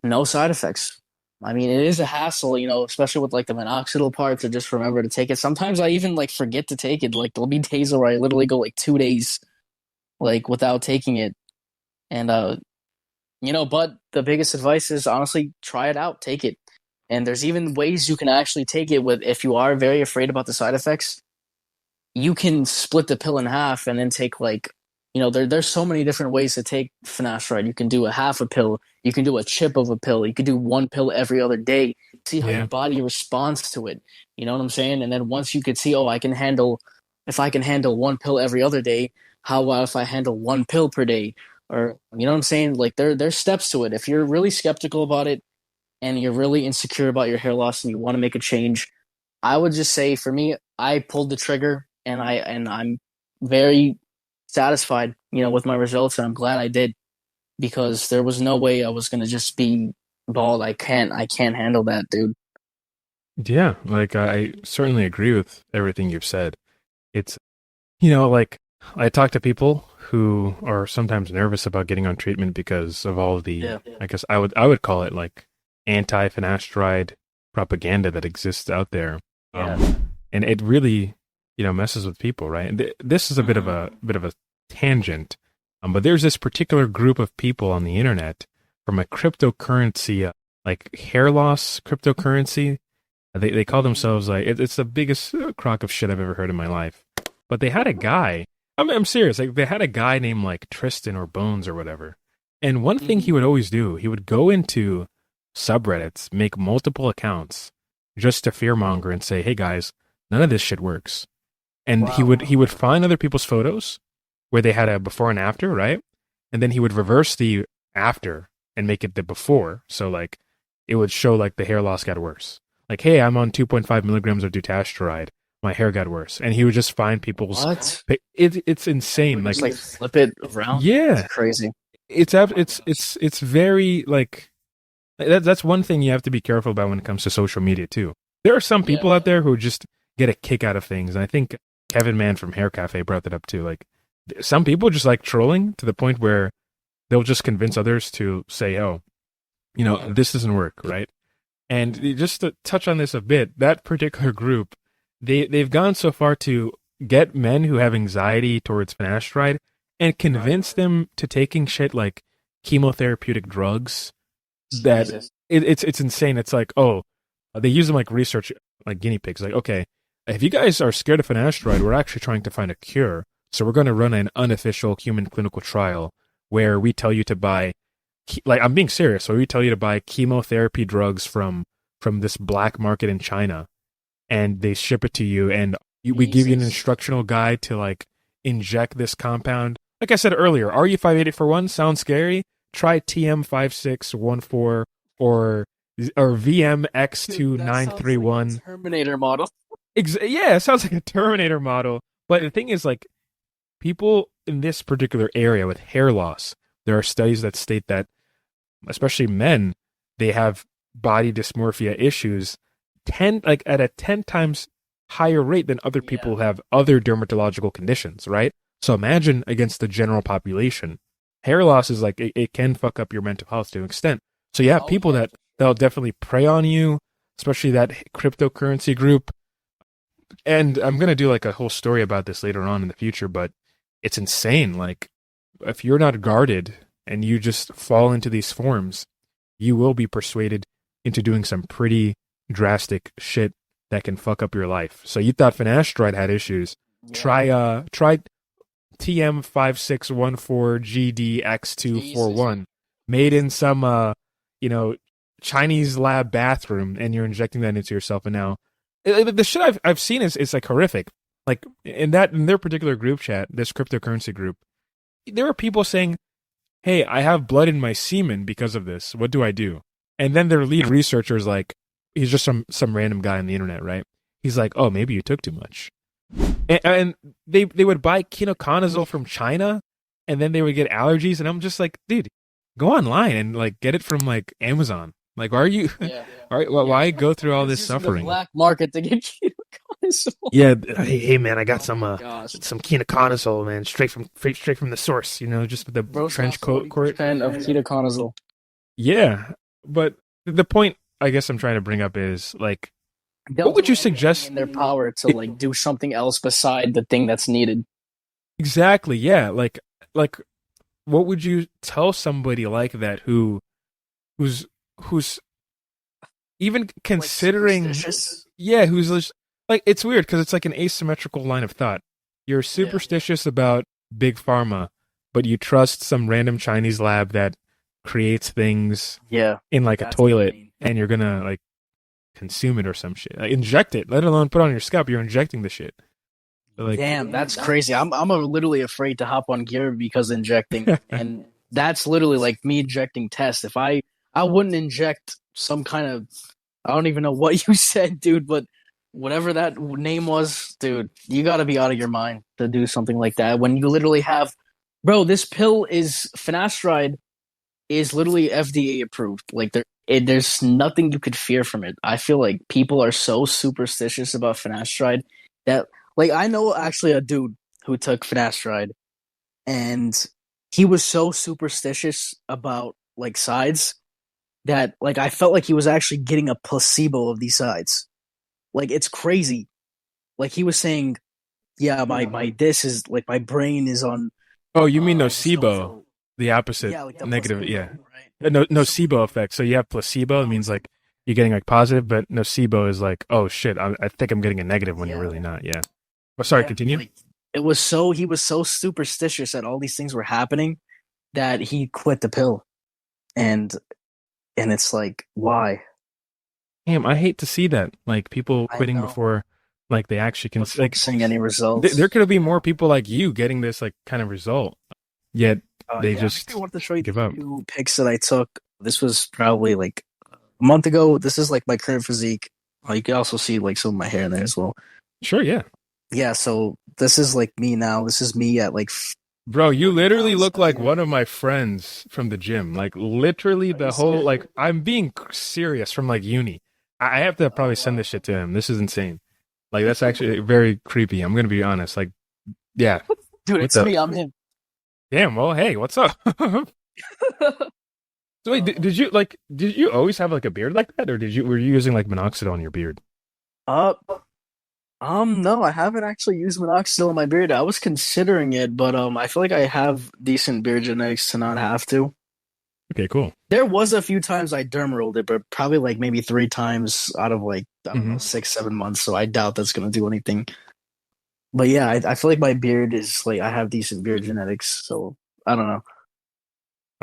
Speaker 1: no side effects. I mean, it is a hassle, especially with like the minoxidil part to just remember to take it. Sometimes I even like forget to take it. Like there'll be days where I literally go like 2 days like without taking it. And but the biggest advice is honestly try it out, take it. And there's even ways you can actually take it with if you are very afraid about the side effects you can split the pill in half and then take like there's so many different ways to take finasteride. You can do a half a pill, you can do a chip of a pill, you can do one pill every other day, see how your
Speaker 2: Yeah.
Speaker 1: body responds to it. You know what I'm saying? And then once you could see, oh, I can handle if I can handle one pill every other day, how about if I handle one pill per day? Or you know what I'm saying? Like there's steps to it. If you're really skeptical about it and you're really insecure about your hair loss and you want to make a change, I would just say for me, I pulled the trigger and I'm very satisfied, with my results, and I'm glad I did because there was no way I was gonna just be bald. I can't handle that, dude.
Speaker 2: Yeah, like I certainly agree with everything you've said. It's like I talk to people who are sometimes nervous about getting on treatment because of all of the,
Speaker 1: Yeah.
Speaker 2: I guess I would call it like anti-finasteride propaganda that exists out there.
Speaker 1: Yeah.
Speaker 2: And it really, messes with people, right? And this is a bit of a tangent, but there's this particular group of people on the internet from a cryptocurrency, like hair loss cryptocurrency. They call themselves like it's the biggest crock of shit I've ever heard in my life. But they had a guy. I'm serious. Like they had a guy named like Tristan or Bones or whatever. And one thing he would always do, he would go into subreddits, make multiple accounts, just to fearmonger and say, "Hey guys, none of this shit works." And he would find other people's photos where they had a before and after, right? And then he would reverse the after and make it the before. So like it would show like the hair loss got worse. Like, hey, I'm on 2.5 milligrams of dutasteride. My hair got worse. And he would just find people's.
Speaker 1: What?
Speaker 2: It's insane.
Speaker 1: Just
Speaker 2: Like,
Speaker 1: like flip it around.
Speaker 2: yeah,
Speaker 1: It's crazy.
Speaker 2: it's very like that's one thing you have to be careful about when it comes to social media too. There are some people out there who just get a kick out of things, and I think Kevin Mann from Hair Cafe brought that up too. Like, some people just like trolling to the point where they'll just convince others to say, "Oh, this doesn't work," right? And just to touch on this a bit, that particular group, they've gone so far to get men who have anxiety towards finasteride and convince them to taking shit like chemotherapeutic drugs. That
Speaker 1: Jesus.
Speaker 2: it's insane. It's like, oh, they use them like research, like guinea pigs. Like, okay, if you guys are scared of finasteride, we're actually trying to find a cure. So we're going to run an unofficial human clinical trial where we tell you to buy, like, I'm being serious. So we tell you to buy chemotherapy drugs from this black market in China, and they ship it to you, and we give you an instructional guide to like inject this compound. Like I said earlier, RU584 sounds scary. Try TM5614 or VMX2931.
Speaker 1: Terminator model.
Speaker 2: Yeah, it sounds like a Terminator model. But the thing is, like, people in this particular area with hair loss, there are studies that state that, especially men, they have body dysmorphia issues at a 10 times higher rate than other people who have other dermatological conditions, right? So imagine against the general population. Hair loss is like, it can fuck up your mental health to an extent. So you have people that'll definitely prey on you, especially that cryptocurrency group. And I'm going to do like a whole story about this later on in the future, but it's insane. Like, if you're not guarded and you just fall into these forms, you will be persuaded into doing some pretty drastic shit that can fuck up your life. So you thought finasteride had issues. Try TM5614GDX241, made in some Chinese lab bathroom, and you're injecting that into yourself. And now the shit I've seen is like horrific. Like in their particular group chat, this cryptocurrency group, there are people saying, "Hey, I have blood in my semen because of this. What do I do?" And then their lead researcher is like, he's just some random guy on the internet, right? He's like, "Oh, maybe you took too much." And they would buy ketoconazole from China, and then they would get allergies. And I'm just like, dude, go online and like get it from like Amazon. Like, why are you? Why go through all this suffering?
Speaker 1: The black market to get ketoconazole.
Speaker 2: Yeah, hey man, I got some ketoconazole, man, straight from the source. Just with the trench coat.
Speaker 1: Of ketoconazole.
Speaker 2: Yeah, but the point I guess I'm trying to bring up is like, what would you suggest
Speaker 1: in their power to like do something else beside the thing that's needed?
Speaker 2: Exactly. Yeah. Like, what would you tell somebody like that who's even considering?
Speaker 1: Like,
Speaker 2: who's just, like, it's weird because it's like an asymmetrical line of thought. You're superstitious about big pharma, but you trust some random Chinese lab that creates things in like a toilet, and you're gonna like consume it or some shit. Like, inject it, let alone put it on your scalp. You're injecting the shit. Like,
Speaker 1: Damn, that's crazy. I'm literally afraid to hop on gear because injecting, and that's literally like me injecting test. If I wouldn't inject some kind of, I don't even know what you said, dude, but whatever that name was, dude, you got to be out of your mind to do something like that when you literally have, bro, this pill is finasteride is literally FDA approved. Like there's nothing you could fear from it. I feel like people are so superstitious about finasteride that, like, I know actually a dude who took finasteride, and he was so superstitious about like sides that like I felt like he was actually getting a placebo of these sides. Like it's crazy. Like he was saying, yeah, my this is like my brain is on.
Speaker 2: oh, you mean
Speaker 1: I just don't
Speaker 2: nocebo,
Speaker 1: feel.
Speaker 2: the opposite
Speaker 1: Yeah, like the
Speaker 2: negative.
Speaker 1: placebo,
Speaker 2: Yeah.
Speaker 1: right?
Speaker 2: No,
Speaker 1: So
Speaker 2: nocebo effect. So you have placebo. It means like you're getting like positive, but nocebo is like, oh shit, I think I'm getting a negative when you're
Speaker 1: yeah,
Speaker 2: really not. Yeah. Oh, sorry.
Speaker 1: yeah,
Speaker 2: Continue.
Speaker 1: like it was so he was so superstitious that all these things were happening that he quit the pill, and it's like why?
Speaker 2: Damn, I hate to see that. Like people
Speaker 1: I
Speaker 2: quitting
Speaker 1: know
Speaker 2: before, like they actually can.
Speaker 1: before
Speaker 2: Like
Speaker 1: seeing any
Speaker 2: there
Speaker 1: results.
Speaker 2: could be more people like you getting this like kind of result, yet they
Speaker 1: Yeah, I actually
Speaker 2: just
Speaker 1: wanted to show you
Speaker 2: give
Speaker 1: these
Speaker 2: up.
Speaker 1: two pics that I took. This was probably like a month ago. This is like my current physique. You can also see like some of my hair in there as well.
Speaker 2: Sure, yeah,
Speaker 1: Yeah, so this is like me now. This is me at like
Speaker 2: bro. You
Speaker 1: 40
Speaker 2: literally
Speaker 1: pounds
Speaker 2: look like
Speaker 1: heavier.
Speaker 2: one of my friends from the gym. Like literally
Speaker 1: Are you
Speaker 2: the whole
Speaker 1: serious?
Speaker 2: like I'm being serious from like uni. I have to
Speaker 1: Oh
Speaker 2: probably send
Speaker 1: wow.
Speaker 2: this shit to him. This is insane. Like that's actually very creepy. I'm gonna be honest. Like, yeah,
Speaker 1: Dude,
Speaker 2: what
Speaker 1: it's
Speaker 2: the
Speaker 1: me. I'm him.
Speaker 2: damn? Well, hey, what's up? So wait, did you like did you always have like a beard like that, or did you were you using like minoxidil on your beard?
Speaker 1: uh, no, I haven't actually used minoxidil in my beard. I was considering it, but I feel like I have decent beard genetics to not have to.
Speaker 2: Okay, cool.
Speaker 1: There was a few times I derm rolled it, but probably like maybe three times out of like I don't know
Speaker 2: Hmm.
Speaker 1: 6 7 months. So I doubt that's gonna do anything. But yeah, I feel like my beard is like I have decent beard genetics, so I don't know.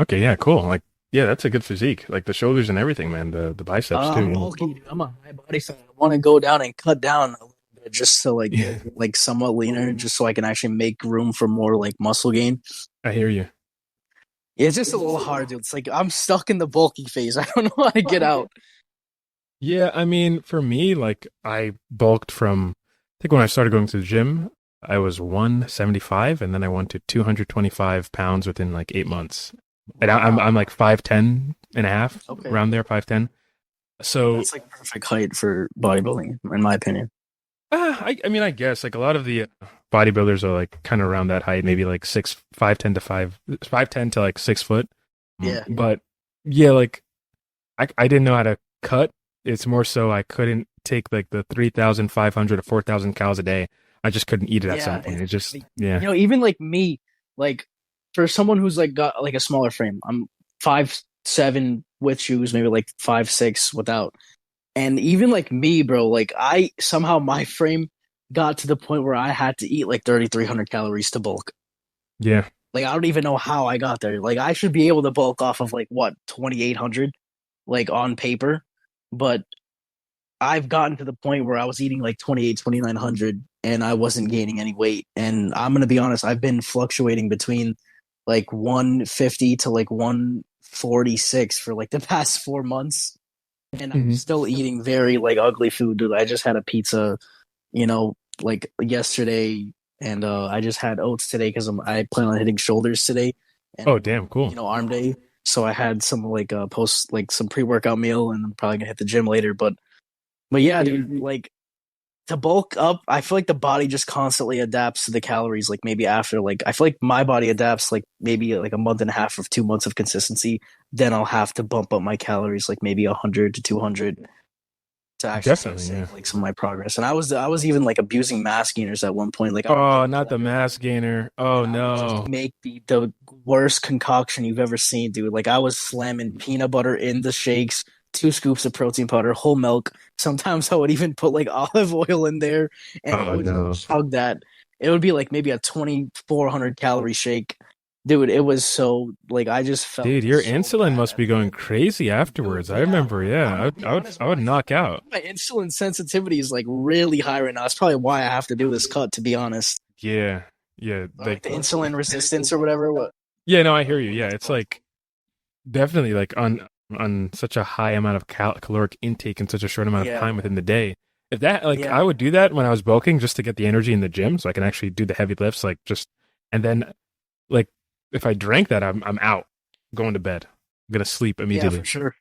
Speaker 2: Okay, yeah, cool. Like, yeah, that's a good physique. Like the shoulders and everything, man. The biceps too.
Speaker 1: I'm bulky, dude. I'm a high body fat. I want to go down and cut down a little bit just to like
Speaker 2: Yeah,
Speaker 1: get like somewhat leaner, just so I can actually make room for more like muscle gain.
Speaker 2: I hear you.
Speaker 1: It's just a little hard, dude. It's like I'm stuck in the bulky phase. I don't know how to get out.
Speaker 2: Yeah, I mean, for me, like I bulked from I think when I started going to the gym, I was 175 and then I went to 225 pounds within like 8 months. And I'm like
Speaker 1: Wow.
Speaker 2: 5'10" and a half,
Speaker 1: Okay.
Speaker 2: around there, 5'10". So
Speaker 1: That's like perfect height for bodybuilding, in my opinion.
Speaker 2: I mean, I guess like a lot of the bodybuilders are like kind of around that height, maybe like 5'10" to 5'10" to like 6 foot.
Speaker 1: Yeah.
Speaker 2: But yeah, like I didn't know how to cut. It's more so I couldn't take like the 3,500 to 4,000 calories a day. I just couldn't eat it at some
Speaker 1: Yeah.
Speaker 2: point. It just yeah.
Speaker 1: Even like me, like for someone who's like got like a smaller frame, I'm 5'7" with shoes, maybe like 5'6" without. And even like me, bro, like I somehow my frame got to the point where I had to eat like 3,300 calories to bulk.
Speaker 2: Yeah.
Speaker 1: Like I don't even know how I got there. Like I should be able to bulk off of like what 2,800, like on paper, but I've gotten to the point where I was eating like 28, 2,900, and I wasn't gaining any weight. And I'm going to be honest, I've been fluctuating between like 150 to like 146 for like the past 4 months. And I'm
Speaker 2: Hmm.
Speaker 1: still eating very like ugly food, dude. I just had a pizza, like yesterday, and I just had oats today because I plan on hitting shoulders today,
Speaker 2: Oh,
Speaker 1: and
Speaker 2: damn, cool.
Speaker 1: arm day. So I had some like post like some pre workout meal, and I'm probably gonna hit the gym later. But yeah, dude, like to bulk up, I feel like the body just constantly adapts to the calories. Like maybe after like I feel like my body adapts like maybe like a month and a half of 2 months of consistency. Then I'll have to bump up my calories like maybe 100 to 200 to actually
Speaker 2: Definitely,
Speaker 1: sustain
Speaker 2: yeah.
Speaker 1: like some of my progress. And I was even like abusing mass gainers at one point. Like I would
Speaker 2: Oh,
Speaker 1: get
Speaker 2: not the
Speaker 1: butter
Speaker 2: mass gainer.
Speaker 1: and
Speaker 2: Oh
Speaker 1: I would just
Speaker 2: no.
Speaker 1: make the worst concoction you've ever seen, dude. Like I was slamming peanut butter in the shakes, 2 scoops of protein powder, whole milk. Sometimes I would even put like olive oil in there, and I
Speaker 2: Oh
Speaker 1: would just
Speaker 2: no.
Speaker 1: chug that. It would be like maybe a 2,400 calorie shake, dude, it was so like I just felt
Speaker 2: Dude, your
Speaker 1: so
Speaker 2: insulin
Speaker 1: bad
Speaker 2: must be
Speaker 1: after
Speaker 2: going
Speaker 1: it.
Speaker 2: crazy
Speaker 1: Dude,
Speaker 2: afterwards. I
Speaker 1: yeah,
Speaker 2: remember,
Speaker 1: I'm
Speaker 2: yeah.
Speaker 1: gonna be honest,
Speaker 2: I
Speaker 1: bro.
Speaker 2: would knock out.
Speaker 1: My insulin sensitivity is like really high right now. That's probably why I have to do this cut, to be honest.
Speaker 2: Yeah. Yeah.
Speaker 1: Or
Speaker 2: Like
Speaker 1: like the insulin resistance or whatever. What?
Speaker 2: yeah, no, I hear you. Yeah, it's like definitely like on such a high amount of caloric intake in such a short amount of
Speaker 1: Yeah,
Speaker 2: time within the day. If that like
Speaker 1: yeah,
Speaker 2: I would do that when I was bulking just to get the energy in the gym so I can actually do the heavy lifts like just and then like if I drank that I'm out. I'm going to bed. I'm gonna sleep
Speaker 1: yeah, for
Speaker 2: immediately.
Speaker 1: sure.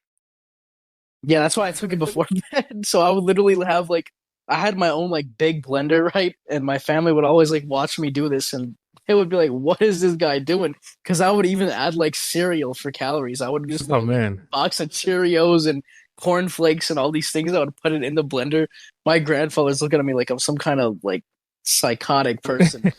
Speaker 1: Yeah, that's why I took it before bed. So I would literally have like I had my own like big blender, right? And my family would always like watch me do this and it would be like, what is this guy doing? Because I would even add like cereal for calories. I would just
Speaker 2: Oh
Speaker 1: get like a
Speaker 2: man.
Speaker 1: box of Cheerios and corn flakes and all these things. I would put it in the blender. My grandfather's looking at me like I'm some kind of like psychotic person.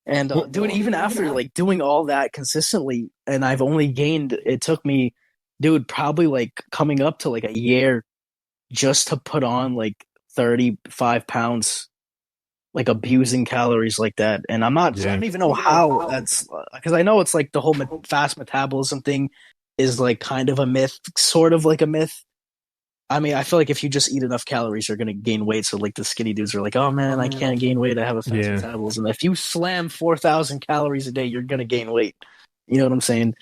Speaker 1: And
Speaker 2: Well,
Speaker 1: dude, even after like doing all that consistently, and I've only gained, it took me, dude, probably like coming up to like a year just to put on like 35 pounds, like abusing calories like that. And I
Speaker 2: yeah.
Speaker 1: don't even know how that's because I know it's like the whole fast metabolism thing is like kind of a myth, sort of like a myth. I mean, I feel like if you just eat enough calories, you're gonna gain weight. So like the skinny dudes are like, "Oh man, I can't gain weight. I have a fast
Speaker 2: Yeah.
Speaker 1: metabolism." If you slam 4,000 calories a day, you're gonna gain weight. You know what I'm saying?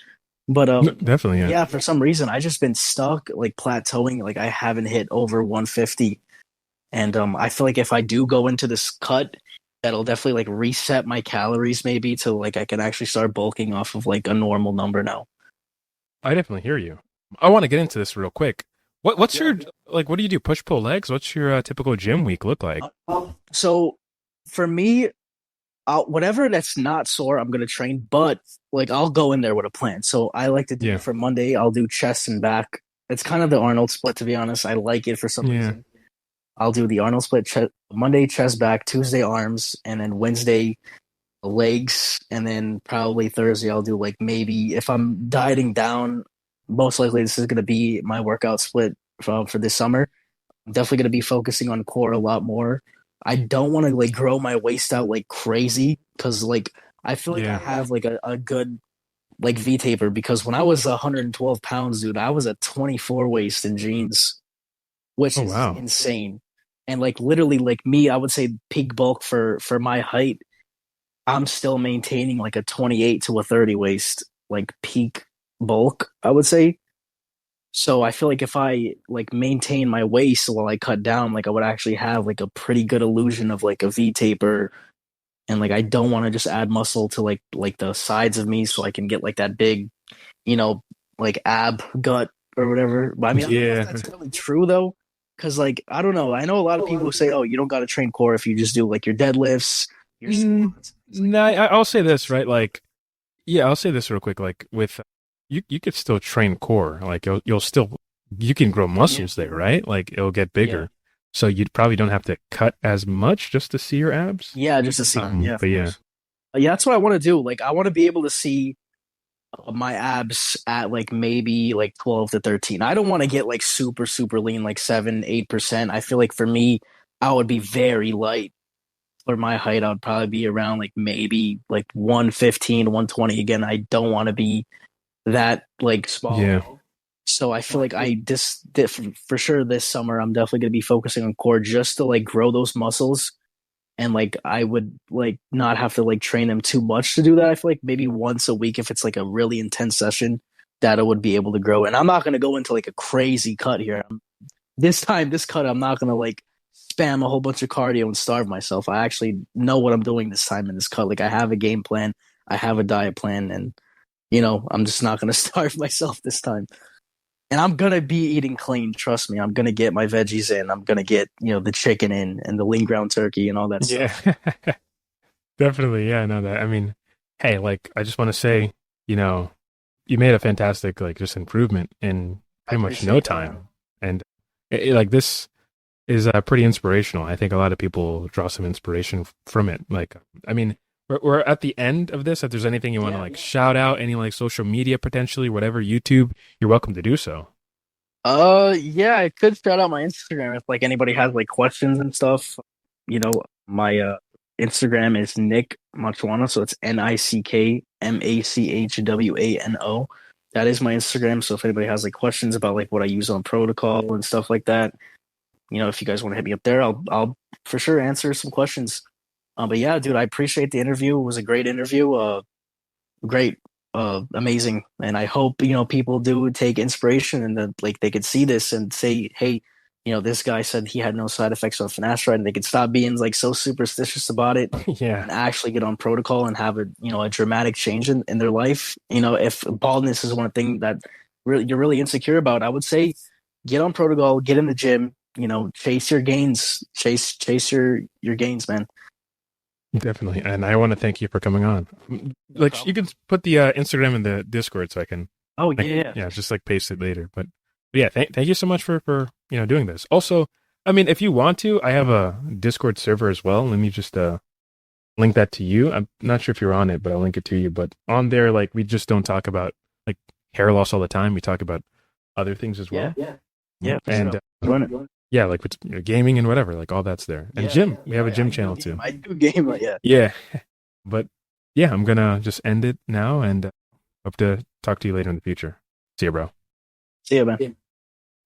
Speaker 1: But
Speaker 2: Definitely, yeah.
Speaker 1: yeah, for some reason, I just been stuck like plateauing. Like I haven't hit over 150, and I feel like if I do go into this cut, that'll definitely like reset my calories maybe to like I can actually start bulking off of like a normal number now.
Speaker 2: I definitely hear you. I want to get into this real quick. What's your like? What do you do? Push pull legs? What's your typical gym week look like?
Speaker 1: So for me, whatever that's not sore, I'm gonna train. But like, I'll go in there with a plan. So I like to do
Speaker 2: Yeah,
Speaker 1: for Monday. I'll do chest and back. It's kind of the Arnold split, to be honest. I like it for some
Speaker 2: yeah,
Speaker 1: reason. I'll do the Arnold split Monday chest back, Tuesday arms, and then Wednesday legs, and then probably Thursday I'll do like maybe if I'm dieting down. Most likely this is gonna be my workout split for this summer. I'm definitely going to be focusing on core a lot more. I don't want to like grow my waist out like crazy because like I feel like I
Speaker 2: yeah.
Speaker 1: have like a good like V taper because when I was 112 pounds, dude, I was at 24 waist in jeans, which
Speaker 2: Oh
Speaker 1: is
Speaker 2: wow.
Speaker 1: insane. And like literally like me, I would say peak bulk for my height, I'm still maintaining like a 28 to a 30 waist, like peak bulk, I would say. So I feel like if I like maintain my waist while I cut down, like I would actually have like a pretty good illusion of like a V taper. And like I don't want to just add muscle to like the sides of me so I can get like that big, you know, like ab gut or whatever. But I mean, I don't know if
Speaker 2: Yeah.
Speaker 1: that's really true though. Cause like I don't know. I know a lot of people who say, "Oh, you don't got to train core if you just do like your deadlifts, your squats." It's like,
Speaker 2: No, I'll say this right. Like, yeah, I'll say this real quick. Like, with you could still train core. Like, you'll still you can grow
Speaker 1: yeah,
Speaker 2: muscles there, right? Like, it'll get
Speaker 1: yeah,
Speaker 2: bigger. So you probably don't have to cut as much just to see your abs.
Speaker 1: yeah, just to see. Yeah, of
Speaker 2: But yeah,
Speaker 1: course. Yeah, that's what I want to do. Like, I want to be able to see my abs at like maybe like 12 to 13. I don't want to get like super, super lean, like 7, 8%. I feel like for me, I would be very light. For my height, I would probably be around like maybe like 115, 120. Again, I don't want to be that like small.
Speaker 2: yeah,
Speaker 1: So I feel like for sure this summer, I'm definitely going to be focusing on core just to like grow those muscles and like I would like not have to like train them too much to do that. I feel like maybe once a week if it's like a really intense session that I would be able to grow. And I'm not going to go into like a crazy cut here. This cut, I'm not going to like spam a whole bunch of cardio and starve myself. I actually know what I'm doing this time in this cut. Like I have a game plan, I have a diet plan, and I'm just not going to starve myself this time. And I'm gonna be eating clean. Trust me. I'm gonna get my veggies in. I'm gonna get the chicken in and the lean ground turkey and all that
Speaker 2: yeah.
Speaker 1: stuff.
Speaker 2: Definitely. Yeah, I know that. I mean, hey, like, I just want to say, you know, you made a fantastic, like, just improvement in
Speaker 1: I
Speaker 2: pretty much no
Speaker 1: appreciate that.
Speaker 2: time. And like, this is pretty inspirational. I think a lot of people draw some inspiration from it. Like, I mean, we're at the end of this. If there's anything you want to
Speaker 1: Yeah.
Speaker 2: like shout out, any like social media potentially, whatever, YouTube, you're welcome to do so.
Speaker 1: Yeah, I could shout out my Instagram if like anybody has like questions and stuff. My Instagram is Nick Machuana, so it's NICK MACHWANO. That is my Instagram. So if anybody has like questions about like what I use on protocol and stuff like that, if you guys want to hit me up there, I'll for sure answer some questions. But yeah, dude, I appreciate the interview. It was a great interview. Great, amazing. And I hope, people do take inspiration and that like they could see this and say, hey, this guy said he had no side effects of finasteride, and they could stop being like so superstitious about it
Speaker 2: Yeah,
Speaker 1: and actually get on protocol and have a dramatic change in their life. If baldness is one thing that you're really insecure about, I would say get on protocol, get in the gym, chase your gains, chase your gains, man.
Speaker 2: definitely. And I want to thank you for coming on.
Speaker 1: No
Speaker 2: Like, you
Speaker 1: problem.
Speaker 2: can put the Instagram in the Discord so I can,
Speaker 1: Oh
Speaker 2: like,
Speaker 1: yeah,
Speaker 2: yeah, just like paste it later. But yeah, thank you so much for doing this. Also, I mean, if you want to, I have a Discord server as well. Let me just link that to you. I'm not sure if you're on it, but I'll link it to you. But on there, like, we just don't talk about like hair loss all the time. We talk about other things as well.
Speaker 1: yeah, for
Speaker 2: And
Speaker 1: sure. Join it.
Speaker 2: yeah, like with gaming and whatever, like all that's there. And gym, we have a gym channel too.
Speaker 1: I do game, yeah.
Speaker 2: Yeah, but yeah, I'm gonna just end it now and hope to talk to you later in the future. See you, bro.
Speaker 1: See ya, man.